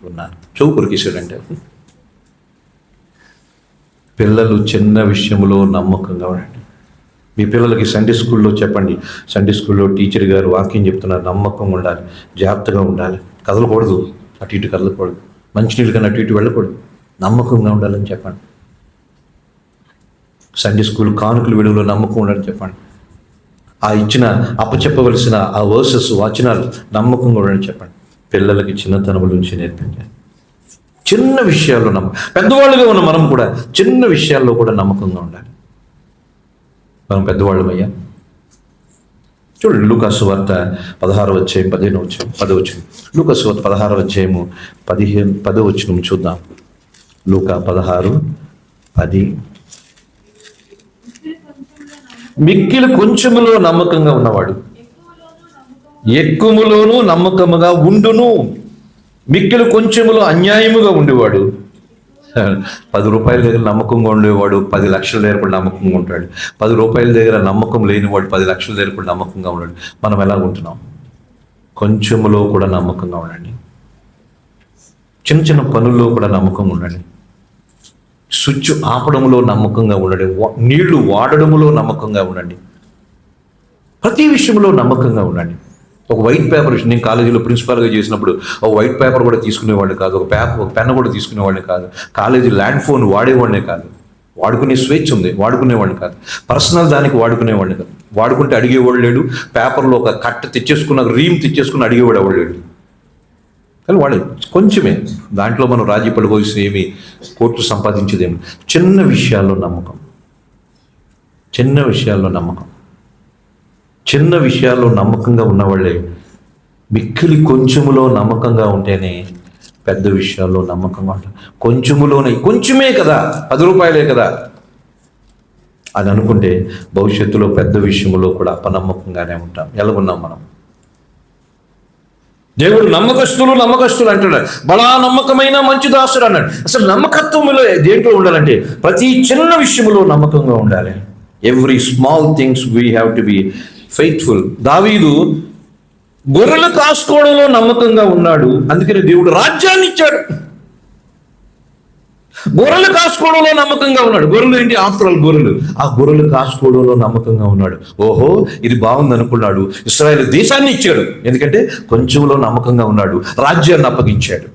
Speaker 1: ఉన్నాను. చెవు కొరికేసాడంట. పిల్లలు చిన్న విషయంలో నమ్మకంగా ఉండండి. మీ పిల్లలకి సండే స్కూల్లో చెప్పండి. సండే స్కూల్లో టీచర్ గారు వాక్యం చెప్తున్నారు, నమ్మకంగా ఉండాలి, జాగ్రత్తగా ఉండాలి, కదలకూడదు, అటు ఇటు కదలకూడదు, మంచినీళ్ళు కానీ అటు ఇటు వెళ్ళకూడదు. నమ్మకంగా ఉండాలని చెప్పండి. సండే స్కూల్ కానుకల విడుదలలో నమ్మకం ఉండాలని చెప్పండి. ఆ ఇచ్చిన అప్పచెప్పవలసిన ఆ వర్సెస్ వచనాలు నమ్మకంగా ఉండాలని చెప్పండి. పిల్లలకి చిన్నతనం నుంచి నేర్పించండి. చిన్న విషయాల్లో పెద్దవాళ్ళుగా ఉన్న మనం కూడా చిన్న విషయాల్లో కూడా నమ్మకంగా ఉండాలి. మనం పెద్దవాళ్ళమయ్యా. చూడండి, లూకాసు వార్త 16వ అధ్యాయం 10వ వచనం. లూకాసు వార్త 16వ అధ్యాయము 10వ వచనం చూద్దాం. లూకా 16:10. మిక్కిలి కొంచెములో నమ్మకంగా ఉన్నవాడు ఎక్కువలోనూ నమ్మకముగా ఉండును. మిక్కిలి కొంచెములో అన్యాయముగా ఉండేవాడు 10 రూపాయల దగ్గర నమ్మకంగా ఉండేవాడు 10 లక్షల దగ్గర కూడా నమ్మకంగా ఉంటాడు. 10 రూపాయల దగ్గర నమ్మకం లేనివాడు 10 లక్షల దగ్గర కూడా నమ్మకంగా ఉన్నాడు. మనం ఎలా ఉంటున్నాం? కొంచెములో కూడా నమ్మకంగా ఉండండి. చిన్న చిన్న పనుల్లో కూడా నమ్మకంగా ఉండండి. స్విచ్ ఆపడంలో నమ్మకంగా ఉండండి. నీళ్లు వాడడంలో నమ్మకంగా ఉండండి. ప్రతి విషయంలో నమ్మకంగా ఉండండి. ఒక వైట్ పేపర్ విషయం, నేను కాలేజీలో ప్రిన్సిపాల్గా చేసినప్పుడు ఒక వైట్ పేపర్ కూడా తీసుకునేవాడిని కాదు, ఒక పెన్ కూడా తీసుకునేవాడిని కాదు, కాలేజీ ల్యాండ్ ఫోన్ వాడేవాడినే కాదు. వాడుకునే స్వేచ్ఛ ఉంది, వాడుకునేవాడిని కాదు. పర్సనల్ దానికి వాడుకునేవాడిని కాదు. వాడుకుంటే అడిగేవాడు లేడు. పేపర్లో ఒక కట్ట తెచ్చేసుకున్న రీమ్ తెచ్చేసుకుని అడిగేవాడు ఎవడు లేడు. కానీ వాడే కొంచెమే, దాంట్లో మనం రాజీ పడిపోయి ఏమి కోర్టు సంపాదించేదేమి. చిన్న విషయాల్లో నమ్మకం, చిన్న విషయాల్లో నమ్మకం. చిన్న విషయాల్లో నమ్మకంగా ఉన్నవాళ్ళే మిక్కిలి కొంచెములో నమ్మకంగా ఉంటేనే పెద్ద విషయాల్లో నమ్మకంగా ఉంటారు. కొంచెములోనే, కొంచెమే కదా, 10 రూపాయలే కదా అని అనుకుంటే భవిష్యత్తులో పెద్ద విషయంలో కూడా అపనమ్మకంగానే ఉంటాం. ఎలా ఉన్నాం మనం? దేవుడు నమ్మకస్తులు అంటున్నాడు. బలా నమ్మకమైన మంచి దాసుడు అన్నాడు. అసలు నమ్మకత్వంలో దేంట్లో ఉండాలంటే ప్రతి చిన్న విషయంలో నమ్మకంగా ఉండాలి. Every small things we have to be faithful. దావీదు గొర్రెలు కాసుకోవడంలో నమ్మకంగా ఉన్నాడు, అందుకని దేవుడు రాజ్యాన్ని ఇచ్చాడు. గొర్రెలు కాసుకోవడంలో నమ్మకంగా ఉన్నాడు. గొర్రెలు ఏంటి? ఆఫ్టర్ ఆల్ గొర్రెలు. ఆ గొర్రెలు కాసుకోవడంలో నమ్మకంగా ఉన్నాడు. ఓహో, ఇది బాగుంది అనుకున్నాడు. ఇశ్రాయేలు దేశాన్ని ఇచ్చాడు, ఎందుకంటే కొంచెంలో నమ్మకంగా ఉన్నాడు. రాజ్యాన్ని అప్పగించాడు.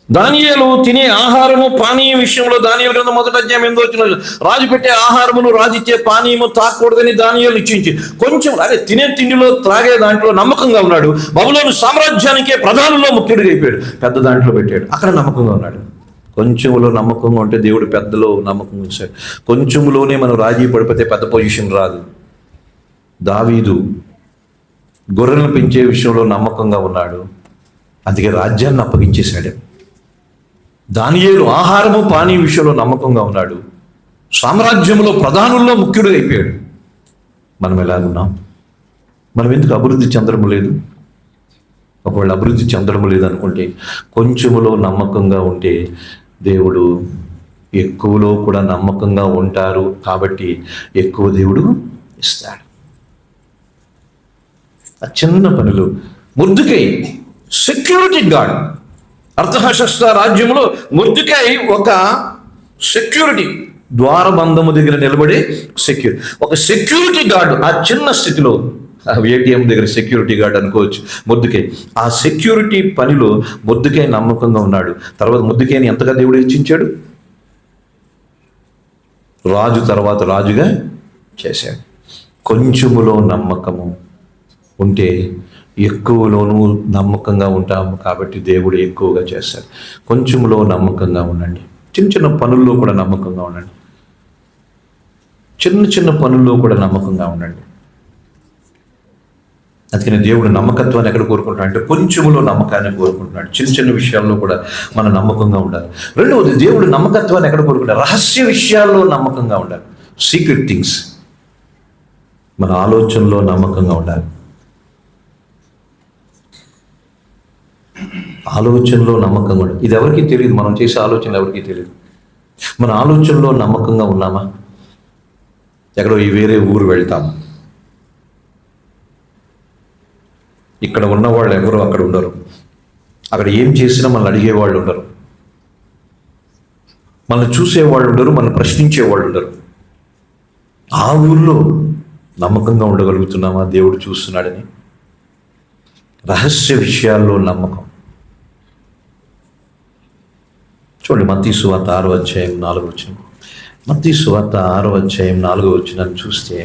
Speaker 1: దానియేలు తినే ఆహారము పానీయం విషయంలో దానియేలు గ్రంథం 1వ అధ్యాయం 8వ వచనం, రాజు పెట్టే ఆహారమును రాజు ఇచ్చే పానీయము తాకూడదని దానియేలు ఇచ్చించి కొంచెం తినే తిండిలో త్రాగే దాంట్లో నమ్మకంగా ఉన్నాడు. బబులోను సామ్రాజ్యానికే ప్రధానంలో ముఖ్యుడిగా అయిపోయాడు, పెద్ద దాంట్లో పెట్టాడు, అక్కడ నమ్మకంగా ఉన్నాడు. కొంచెంలో నమ్మకంగా ఉంటే దేవుడు పెద్దలో నమ్మకం ఉంచాడు. కొంచెంలోనే మనం రాజీ పడిపోతే పెద్ద పొజిషన్ రాదు. దావీదు గొర్రెలను పెంచే విషయంలో నమ్మకంగా ఉన్నాడు, అందుకే రాజ్యాన్ని అప్పగించేశాడు. దానియేలు ఆహారము పానీయ విషయంలో నమ్మకంగా ఉన్నాడు, సామ్రాజ్యంలో ప్రధానుల్లో ముఖ్యుడు అయిపోయాడు. మనం ఎలా ఉన్నాం? మనం ఎందుకు అభివృద్ధి చెందడం లేదు? ఒకవేళ అభివృద్ధి చెందడం లేదు అనుకుంటే కొంచెములో నమ్మకంగా ఉంటే దేవుడు ఎక్కువలో కూడా నమ్మకంగా ఉంటారు, కాబట్టి ఎక్కువ దేవుడు ఇస్తాడు. ఆ చిన్న పనులు. Mordecai security guard. అర్థహశస్త రాజ్యంలో మొర్దెకై ఒక సెక్యూరిటీ, ద్వారబంధము దగ్గర నిలబడి ఒక సెక్యూరిటీ గార్డు. ఆ చిన్న స్థితిలో ఏటీఎం దగ్గర సెక్యూరిటీ గార్డ్ అనుకోవచ్చు మొర్దెకై. ఆ సెక్యూరిటీ పనిలో మొర్దెకై నమ్మకంగా ఉన్నాడు. తర్వాత మొర్దెకైని ఎంతగా దేవుడు హెచ్చించాడు? రాజు తర్వాత రాజుగా చేశాడు. కొంచెములో నమ్మకము ఉంటే ఎక్కువలోనూ నమ్మకంగా ఉంటాము, కాబట్టి దేవుడు ఎక్కువగా చేస్తాడు. కొంచెంలో నమ్మకంగా ఉండండి. చిన్న చిన్న పనుల్లో కూడా నమ్మకంగా ఉండండి. చిన్న చిన్న పనుల్లో కూడా నమ్మకంగా ఉండండి. అందుకని దేవుడు నమ్మకత్వాన్ని ఎక్కడ కోరుకుంటున్నాడు అంటే కొంచెంలో నమ్మకాన్ని కోరుకుంటున్నాడు. చిన్న చిన్న విషయాల్లో కూడా మనం నమ్మకంగా ఉండాలి. రెండవది, దేవుడు నమ్మకత్వాన్ని ఎక్కడ కోరుకుంటాడు? రహస్య విషయాల్లో నమ్మకంగా ఉండాలి. Secret things. మన ఆలోచనలో నమ్మకంగా ఉండాలి. ఆలోచనలో నమ్మకంగా ఉండాలి. ఇది ఎవరికీ తెలియదు, మనం చేసే ఆలోచనలు ఎవరికీ తెలియదు. మన ఆలోచనలో నమ్మకంగా ఉన్నామా? ఎక్కడో ఈ వేరే ఊరు వెళ్తాము, ఇక్కడ ఉన్నవాళ్ళు ఎవరు అక్కడ ఉండరు, అక్కడ ఏం చేసినా మనల్ని అడిగేవాళ్ళు ఉండరు, మనల్ని చూసేవాళ్ళు ఉండరు, మనల్ని ప్రశ్నించేవాళ్ళు ఉండరు. ఆ ఊర్లో నమ్మకంగా ఉండగలుగుతున్నామా? దేవుడు చూస్తున్నాడని. రహస్య విషయాల్లో నమ్మకం. చూడండి మత్తయి సువార్త 6వ అధ్యాయం 4వ వచనం. మత్తయి సువార్త 6వ అధ్యాయం 4వ వచనాన్ని చూస్తే,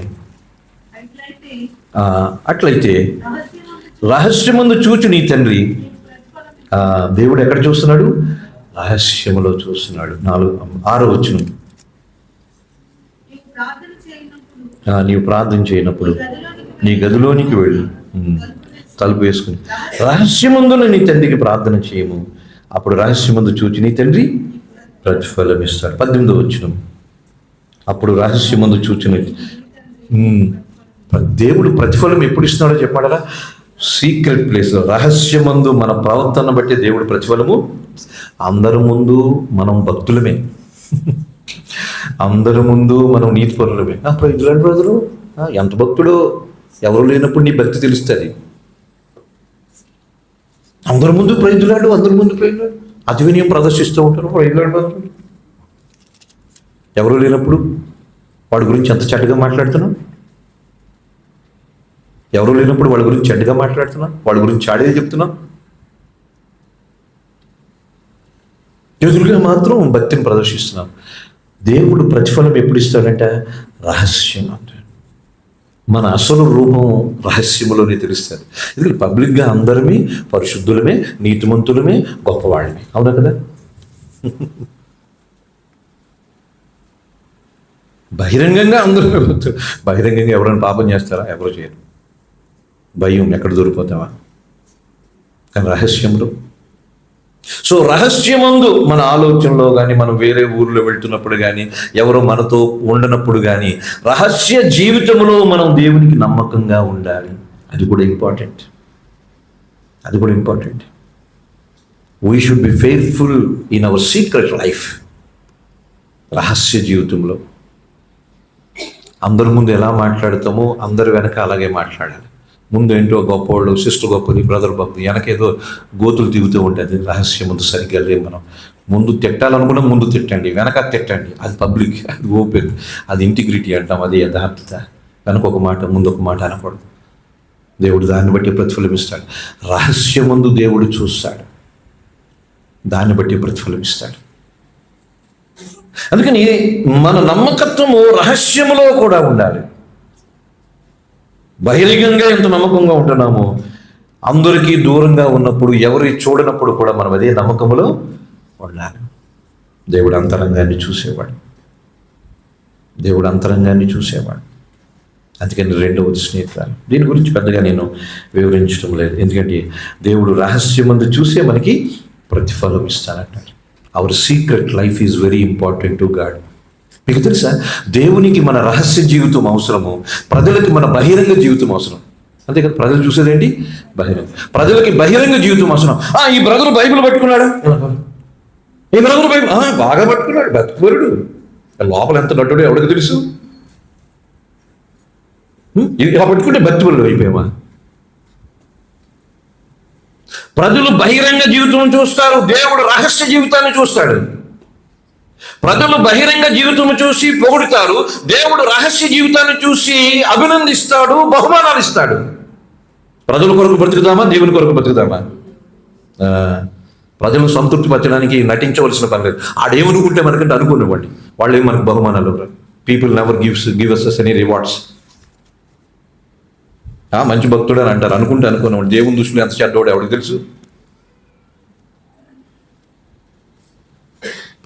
Speaker 1: అట్లయితే రహస్యమందు చూచు నీ తండ్రి, దేవుడు ఎక్కడ చూస్తున్నాడు? రహస్యములో చూస్తున్నాడు. 6వ వచనం, నీవు ప్రార్థన చేయనప్పుడు నీ గదిలోనికి వెళ్ళి తలుపు వేసుకుని రహస్యమందున నీ తండ్రికి ప్రార్థన చేయము, అప్పుడు రహస్యమందు చూచి నీ తండ్రి ప్రతిఫలం ఇస్తాడు. 18వ వచనం, అప్పుడు రహస్యమందు చూచిన దేవుడు ప్రతిఫలం ఎప్పుడు ఇస్తున్నాడో చెప్పాడరా? సీక్రెట్ ప్లేస్లో, రహస్యమందు మన ప్రవర్తన బట్టి దేవుడు ప్రతిఫలము. అందరి ముందు మనం భక్తులమే, అందరి ముందు మనం నీతిపరులమే. ప్రైజులాడు బ్రదరు, ఎంత భక్తుడో ఎవరు లేనప్పుడు నీ భక్తి తెలుస్తుంది. అందరి ముందు ప్రైజులాడు, అందరి ముందు ప్రైజులాడు, అతి వినయం ప్రదర్శిస్తూ ఉంటారు. ప్రైజులాడు బ్రదరు, ఎవరు లేనప్పుడు వాడి గురించి ఎంత చెడ్డగా మాట్లాడుతున్నాం, ఎవరు లేనప్పుడు వాడి గురించి చెడ్డగా మాట్లాడుతున్నాం, వాడి గురించి చాడేది చెప్తున్నాం. ఎదురుగా మాత్రం భక్తిని ప్రదర్శిస్తున్నాం. దేవుడు ప్రతిఫలం ఎప్పుడు ఇస్తాడంటే రహస్యం అంటే మన అసలు రూపం రహస్యములోనే తెలుస్తుంది. ఇది పబ్లిక్గా అందరమే పరిశుద్ధులమే, నీతిమంతులమే, గొప్పవాళ్ళమే. అవునా కదా? బహిరంగంగా అందరమే భక్తులు. బహిరంగంగా ఎవరైనా పాపం చేస్తారా? ఎవరు చేయరు. భయం, ఎక్కడ దొరికిపోతావా? కానీ రహస్యంలో, సో రహస్యమందు మన ఆలోచనలో కానీ, మనం వేరే ఊర్లో వెళ్తున్నప్పుడు కానీ, ఎవరు మనతో ఉండనప్పుడు కానీ, రహస్య జీవితంలో మనం దేవునికి నమ్మకంగా ఉండాలి. అది కూడా important. We should be faithful in our secret life. రహస్య జీవితంలో అందరి ముందు ఎలా మాట్లాడతామో అందరి వెనక అలాగే మాట్లాడాలి. ముందు ఏంటో గొప్పవాళ్ళు, సిస్టర్ గొప్పది, బ్రదర్ గొప్పది, వెనకేదో గోతులు తిరుగుతూ ఉంటుంది. రహస్యం ముందు సరిగ్గా లేదు. మనం ముందు తిట్టాలనుకున్నా ముందు తిట్టండి, వెనక తిట్టండి. అది పబ్లిక్, అది ఓపెన్, అది ఇంటిగ్రిటీ అంటాం, అది యథార్థత. వెనక ఒక మాట ముందు ఒక మాట అనకూడదు. దేవుడు దాన్ని బట్టి ప్రతిఫలం ఇస్తాడు. రహస్యమందు దేవుడు చూస్తాడు, దాన్ని బట్టి ప్రతిఫలం ఇస్తాడు. అందుకని మన నమ్మకత్వము రహస్యములో కూడా ఉండాలి. బహిరంగంగా ఎంత నమ్మకంగా ఉంటున్నామో, అందరికీ దూరంగా ఉన్నప్పుడు, ఎవరి చూడనప్పుడు కూడా మనం అదే నమ్మకములో ఉండాలి. దేవుడు అంతరంగాన్ని చూసేవాడు. అందుకని రెండవది స్నేహితులు. దీని గురించి పెద్దగా నేను వివరించడం లేదు, ఎందుకంటే దేవుడు రహస్యమందు చూసే మనకి ప్రతిఫలం ఇస్తానంటాడు. Our secret life is very important to God. మీకు తెలుసా, దేవునికి మన రహస్య జీవితం అవసరము, ప్రజలకి మన బహిరంగ జీవితం అవసరం. అంతే కదా? ప్రజలు చూసేదేంటి? బహిరంగ. ప్రజలకి బహిరంగ జీవితం అవసరం. ఈ బ్రదర్ బైబిల్ పట్టుకున్నాడా? ఈ బ్రదర్ బైబిల్ బాగా పట్టుకున్నాడు, బతుకువరుడు. లోపల ఎంత నటుడు ఎవరికి తెలుసు? ఇలా పట్టుకుంటే బతుకువరుడు అయిపోయామా? ప్రజలు బహిరంగ జీవితం చూస్తారు, దేవుడు రహస్య జీవితాన్ని చూస్తాడు. ప్రజలు బహిరంగ జీవితం చూసి పొగుడుతారు, దేవుడు రహస్య జీవితాన్ని చూసి అభినందిస్తాడు, బహుమానాలు ఇస్తాడు. ప్రజల కొరకు బ్రతుకుదామా, దేవుని కొరకు బ్రతుకుదామా? ప్రజలను సంతృప్తి పరచడానికి నటించవలసిన పని లేదు. ఆడేమనుకుంటే మనకంటే అనుకునేవాడి, వాళ్ళు ఏమి మనకు బహుమానాలు. People never give us any rewards. మంచి భక్తుడు అని అంటారు, అనుకునేవాడు. దేవుని దృష్టిలో ఎంత చెడ్డవాడు ఎవరికి తెలుసు?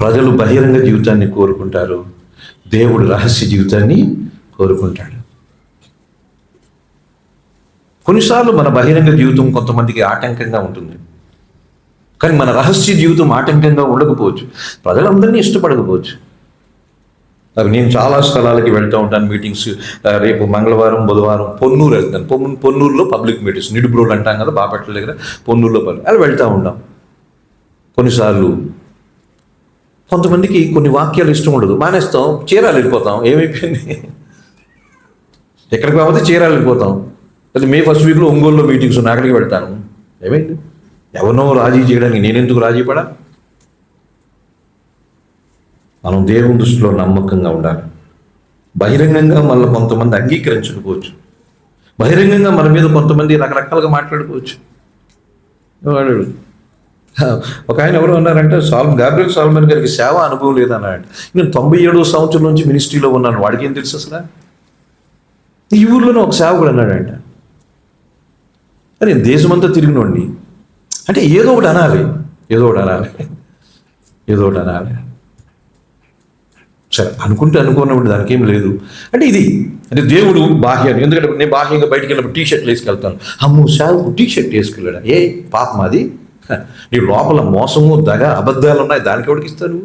Speaker 1: ప్రజలు బహిరంగ జీవితాన్ని కోరుకుంటారు, దేవుడు రహస్య జీవితాన్ని కోరుకుంటాడు. కొన్నిసార్లు మన బహిరంగ జీవితం కొంతమందికి ఆటంకంగా ఉంటుంది, కానీ మన రహస్య జీవితం ఆటంకంగా ఉండకపోవచ్చు. ప్రజలందరినీ ఇష్టపడకపోవచ్చు. నేను చాలా స్థలాలకి వెళ్తూ ఉంటాను, మీటింగ్స్. రేపు మంగళవారం, బుధవారం పొన్నూరు వెళ్తాను. పొన్నూరులో పబ్లిక్ మీటింగ్స్, నిడుబ్రోలు అంటాం కదా, బాపట్ల దగ్గర పొన్నూరులో అలా వెళ్తూ ఉంటాం. కొన్నిసార్లు కొంతమందికి కొన్ని వాక్యాలు ఇష్టం ఉండదు, మానేస్తాం, చీరాలు వెళ్ళిపోతాం. ఏమైపోయింది? ఎక్కడికి కాకపోతే చీరాలు వెళ్ళిపోతాం. లేదా మే ఫస్ట్ వీక్లో ఒంగోలులో మీటింగ్స్ ఉన్నాయి, అక్కడికి వెళ్తాను. ఏమైంది? ఎవరినో రాజీ చేయడానికి నేనెందుకు రాజీ పడా? మనం దేవుని దృష్టిలో నమ్మకంగా ఉండాలి. బహిరంగంగా మళ్ళీ కొంతమంది అంగీకరించకపోవచ్చు, బహిరంగంగా మన మీద కొంతమంది రకరకాలుగా మాట్లాడుకోవచ్చు. ఒక ఆయన ఎవరు ఉన్నారంటే గాబ్రియల్ సాల్మన్ గారికి సేవ అనుభవం లేదన్నాడు. నేను 97వ సంవత్సరం నుంచి మినిస్ట్రీలో ఉన్నాను, వాడికి ఏం తెలుసు అసలు? ఈ ఊర్లోనే ఒక సేవకుడు అన్నాడంట, నేను దేశమంతా తిరిగినోడిని అంటే ఏదో ఒకటి అనాలి. సరే అనుకుంటే అనుకున్నప్పుడు దానికి ఏం లేదు అంటే ఇది అంటే దేవుడు బాహ్యాన్ని, ఎందుకంటే నేను బాహ్యంగా బయటికి వెళ్ళినప్పుడు టీషర్ట్లు వేసుకెళ్తాను. అమ్మో సేవకు టీషర్ట్ వేసుకెళ్ళాడు, ఏ పాపం అది, నీ లోపల మోసము దగ అబద్ధాలు ఉన్నాయి, దానికి ఎవరికి ఇస్తాను?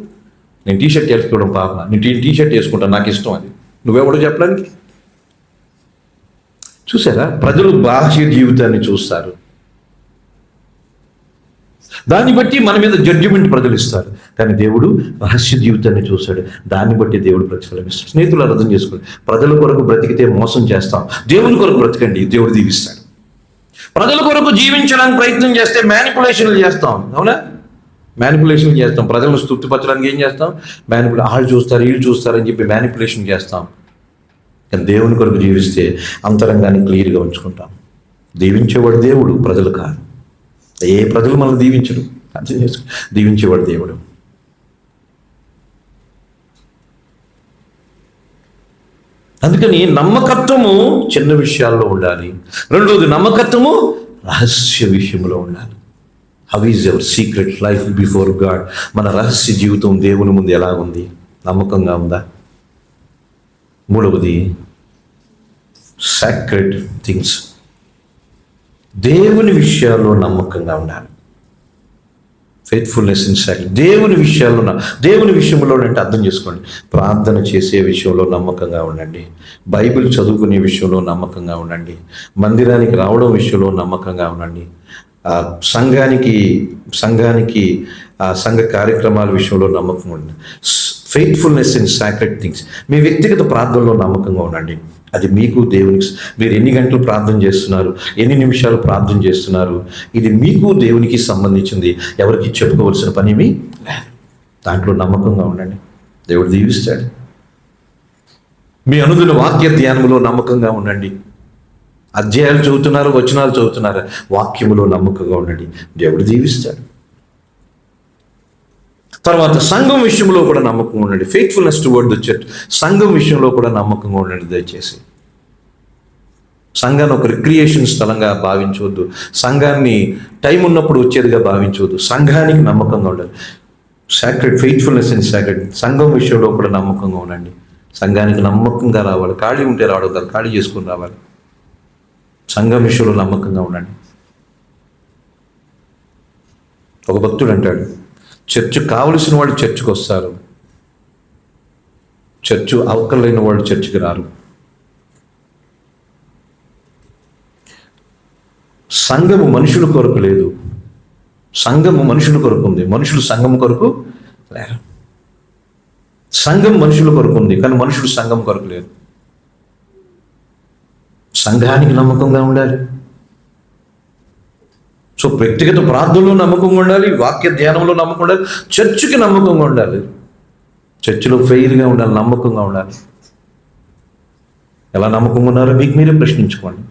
Speaker 1: నేను టీషర్ట్ వేసుకోవడం పాపం, నేను టీషర్ట్ వేసుకుంటాను, నాకు ఇష్టం అది, నువ్వెవడో చెప్పడానికి? చూసారా, ప్రజలు బాహ్య జీవితాన్ని చూస్తారు, దాన్ని బట్టి మన మీద జడ్జిమెంట్ ప్రజలు ఇస్తారు. కానీ దేవుడు రహస్య జీవితాన్ని చూశాడు, దాన్ని బట్టి దేవుడు ప్రతిఫలం ఇస్తాడు. స్నేహితులు అర్థం చేసుకోండి, ప్రజల కొరకు బ్రతికితే మోసం చేస్తాం, దేవుని కొరకు బ్రతకండి, దేవుడు దీవిస్తాడు. ప్రజల కొరకు జీవించడానికి ప్రయత్నం చేస్తే మ్యానిపులేషన్లు చేస్తాం, అవునా? మ్యానిపులేషన్ చేస్తాం, ప్రజలను తృప్తిపరచడానికి ఏం చేస్తాం? వాళ్ళు చూస్తారు వీళ్ళు చూస్తారని చెప్పి మ్యానిపులేషన్ చేస్తాం. కానీ దేవుని కొరకు జీవిస్తే అంతరంగాన్ని క్లియర్గా ఉంచుకుంటాం. దీవించేవాడు దేవుడు, ప్రజలు కాదు. ఏ ప్రజలు మనల్ని దీవించడు, అర్థం చేసుకో, దీవించేవాడు దేవుడు. అందుకని నమ్మకత్వము చిన్న విషయాల్లో ఉండాలి. రెండోది నమ్మకత్వము రహస్య విషయంలో ఉండాలి. How is your secret life before God? మన రహస్య జీవితం దేవుని ముందు ఎలా ఉంది? నమ్మకంగా ఉందా? మూడవది సాక్రెడ్ థింగ్స్, దేవుని విషయాల్లో నమ్మకంగా ఉండాలి. ఫెయిత్ఫుల్నెస్ ఇన్ సాక్రెడ్, దేవుని విషయంలో అంటే అర్థం చేసుకోండి, ప్రార్థన చేసే విషయంలో నమ్మకంగా ఉండండి, బైబిల్ చదువుకునే విషయంలో నమ్మకంగా ఉండండి, మందిరానికి రావడం విషయంలో నమ్మకంగా ఉండండి, సంఘానికి సంఘ కార్యక్రమాల విషయంలో నమ్మకంగా ఉండండి. ఫెయిత్ఫుల్నెస్ ఇన్ సాక్రెడ్ థింగ్స్, మీ వ్యక్తిగత ప్రార్థనలో నమ్మకంగా ఉండండి. అది మీకు దేవునికి, మీరు ఎన్ని గంటలు ప్రార్థన చేస్తున్నారు, ఎన్ని నిమిషాలు ప్రార్థన చేస్తున్నారు, ఇది మీకు దేవునికి సంబంధించింది, ఎవరికి చెప్పుకోవలసిన పని ఏమీ లేదు. దాంట్లో నమ్మకంగా ఉండండి, దేవుడు దీవిస్తాడు. మీ అనుదిన వాక్య ధ్యానములో నమ్మకంగా ఉండండి. అధ్యాయాలు చదువుతున్నారు, వచనాలు చదువుతున్నారు, వాక్యములో నమ్మకంగా ఉండండి, దేవుడు దీవిస్తాడు. తర్వాత సంఘం విషయంలో కూడా నమ్మకంగా ఉండండి. ఫెయిత్ఫుల్నెస్ టువర్డ్ ద చర్చ్, సంఘం విషయంలో కూడా నమ్మకంగా ఉండండి. దయచేసి సంఘాన్ని ఒక రిక్రియేషన్ స్థలంగా భావించవద్దు, సంఘాన్ని టైం ఉన్నప్పుడు వచ్చేదిగా భావించవద్దు, సంఘానికి నమ్మకంగా ఉండాలి. సాక్రెడ్ ఫెయిత్ఫుల్నెస్ ఇన్ సాక్రెడ్, సంఘం విషయంలో కూడా నమ్మకంగా ఉండండి. సంఘానికి నమ్మకంగా రావాలి, ఖాళీ ఉంటే రావడం కాదు, ఖాళీ చేసుకుని రావాలి. సంఘం విషయంలో నమ్మకంగా ఉండండి. ఒక భక్తుడు అంటాడు, చర్చ్ కావలసిన వాళ్ళు చర్చ్కి వస్తారు, చర్చ్ అవకలేని వాళ్ళు చర్చికి రారు. సంఘము మనుషుల కొరకు లేదు, సంఘము మనుషుల కొరకు ఉంది, మనుషులు సంఘం కొరకు లేరు. సంఘం మనుషుల కొరకు ఉంది, కానీ మనుషులు సంఘం కొరకు లేరు. సంఘానికి నమ్మకంగా ఉండాలి. సో వ్యక్తిగత ప్రార్థనలో నమ్మకంగా ఉండాలి, వాక్య ధ్యానంలో నమ్మకం ఉండాలి, చర్చికి నమ్మకంగా ఉండాలి, చర్చిలో ఫెయిర్గా ఉండాలి, నమ్మకంగా ఉండాలి. ఎలా నమ్మకంగా ఉన్నారో మీకు మీరే ప్రశ్నించుకోండి.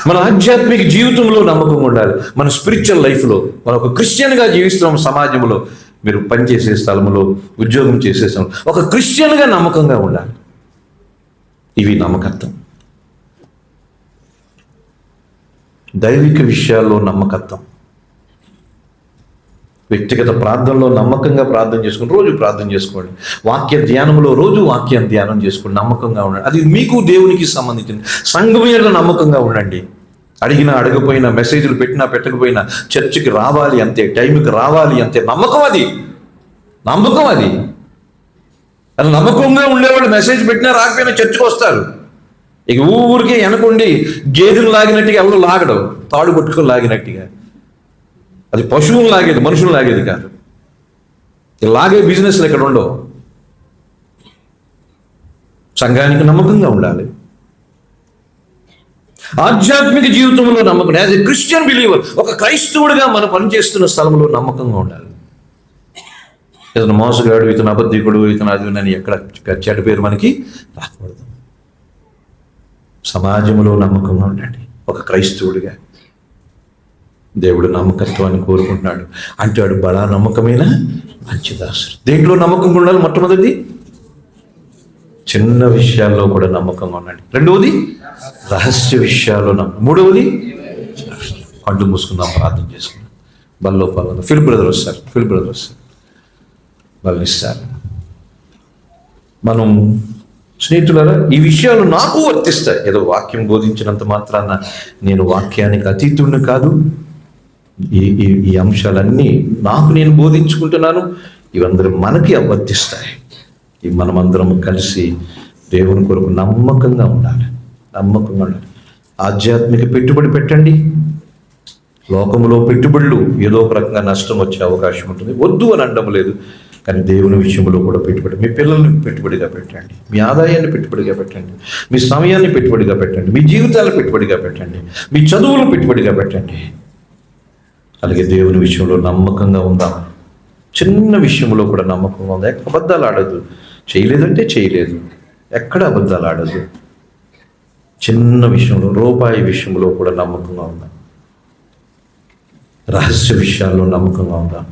Speaker 1: మన ఆధ్యాత్మిక జీవితంలో నమ్మకంగా ఉండాలి, మన స్పిరిచువల్ లైఫ్లో, మన ఒక క్రిస్టియన్గా జీవిస్తున్నాం సమాజంలో, మీరు పనిచేసే స్థలంలో, ఉద్యోగం చేసే స్థలంలో ఒక క్రిస్టియన్గా నమ్మకంగా ఉండాలి. ఇవి నమ్మకత్వం. దైవిక విషయాల్లో నమ్మకత్వం, వ్యక్తిగత ప్రార్థనలో నమ్మకంగా ప్రార్థన చేసుకోండి, రోజు ప్రార్థన చేసుకోండి. వాక్య ధ్యానంలో రోజు వాక్యం ధ్యానం చేసుకోండి, నమ్మకంగా ఉండండి. అది మీకు దేవునికి సంబంధించింది. సంఘం మీద నమ్మకంగా ఉండండి. అడిగినా అడగపోయినా, మెసేజ్లు పెట్టినా పెట్టకపోయినా చర్చికి రావాలి అంతే, టైంకి రావాలి అంతే. నమ్మకం అది. అది నమ్మకంగా ఉండేవాళ్ళు మెసేజ్ పెట్టినా రాకపోయినా చర్చికి వస్తారు. ఇక ఊరికే వెనకుండి గేదెను లాగినట్టుగా ఎవరు లాగడం, తాడు పట్టుకొని లాగినట్టుగా. అది పశువులు లాగేది, మనుషులు లాగేది కాదు. లాగే బిజినెస్లు ఇక్కడ ఉండవు. సంఘానికి నమ్మకంగా ఉండాలి. ఆధ్యాత్మిక జీవితంలో నమ్మకం, యాజ్ ఎ క్రిస్టియన్ బిలీవర్, ఒక క్రైస్తవుడిగా మనం పనిచేస్తున్న స్థలంలో నమ్మకంగా ఉండాలి. ఇతను మోసగాడు, ఇతను అబద్ధికుడు, ఇతను అది అని ఎక్కడ చెడ్డ పేరు మనకి రాకూడదు. సమాజంలో నమ్మకంగా ఉండండి ఒక క్రైస్తవుడిగా. దేవుడు నమ్మకత్వాన్ని కోరుకుంటున్నాడు. అంటాడు బడా నమ్మకమైన మంచి దాసుడు. దేంట్లో నమ్మకంగా ఉండాలి? మొట్టమొదటిది చిన్న విషయాల్లో కూడా నమ్మకంగా ఉండండి. రెండవది రహస్య విషయాల్లో. మూడవది కళ్ళు మూసుకుందాం, ప్రార్థన చేసుకుందాం. బల్లో పాల్గొందాం. ఫిల్ బ్రదర్ వస్తారు. వాళ్ళు ఇస్తారు. మనం స్నేహితులారా, ఈ విషయాలు నాకు వర్తిస్తాయి. ఏదో వాక్యం బోధించినంత మాత్రాన నేను వాక్యానికి అతీతుడిని కాదు. ఈ అంశాలన్నీ నాకు నేను బోధించుకుంటున్నాను. ఇవందరూ మనకి వర్తిస్తాయి. మనమందరం కలిసి దేవుని కొరకు నమ్మకంగా ఉండాలి. ఆధ్యాత్మిక పెట్టుబడి పెట్టండి. లోకములో పెట్టుబడులు ఏదో ఒక రకంగా నష్టం వచ్చే అవకాశం ఉంటుంది. వద్దు అని అనడం లేదు, కానీ దేవుని విషయంలో కూడా పెట్టుబడి. మీ పిల్లల్ని పెట్టుబడిగా పెట్టండి. మీ ఆదాయాన్ని పెట్టుబడిగా పెట్టండి. మీ సమయాన్ని పెట్టుబడిగా పెట్టండి. మీ జీవితాలను పెట్టుబడిగా పెట్టండి. మీ చదువులను పెట్టుబడిగా పెట్టండి. అలాగే దేవుని విషయంలో నమ్మకంగా ఉందాం. చిన్న విషయంలో కూడా నమ్మకంగా ఉందా. అబద్ధాలు ఆడదు. చేయలేదంటే చేయలేదు. ఎక్కడ అబద్ధాలు ఆడదు. చిన్న విషయంలో, రూపాయి విషయంలో కూడా నమ్మకంగా ఉందాం. రహస్య విషయాల్లో నమ్మకంగా ఉందాం.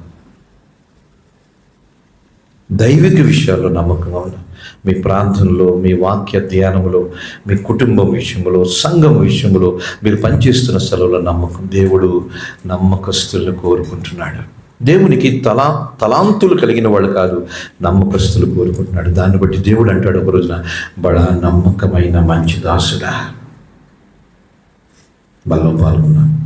Speaker 1: దైవిక విషయాల్లో నమ్మకంగా ఉందాం. మీ ప్రాంతంలో, మీ వాక్య ధ్యానంలో, మీ కుటుంబం విషయంలో, సంఘం విషయంలో, మీరు పనిచేస్తున్న స్థలంలో నమ్మకం. దేవుడు నమ్మకస్తులను కోరుకుంటున్నాడు. దేవునికి తలాంతులు కలిగిన వాళ్ళు కాదు, నమ్మకస్తులు కోరుకుంటున్నాడు. దాన్ని బట్టి దేవుడు అంటాడు ఒక రోజున, బడా నమ్మకమైన మంచి దాసుడా. బల్లో పాల్గొన్నాను.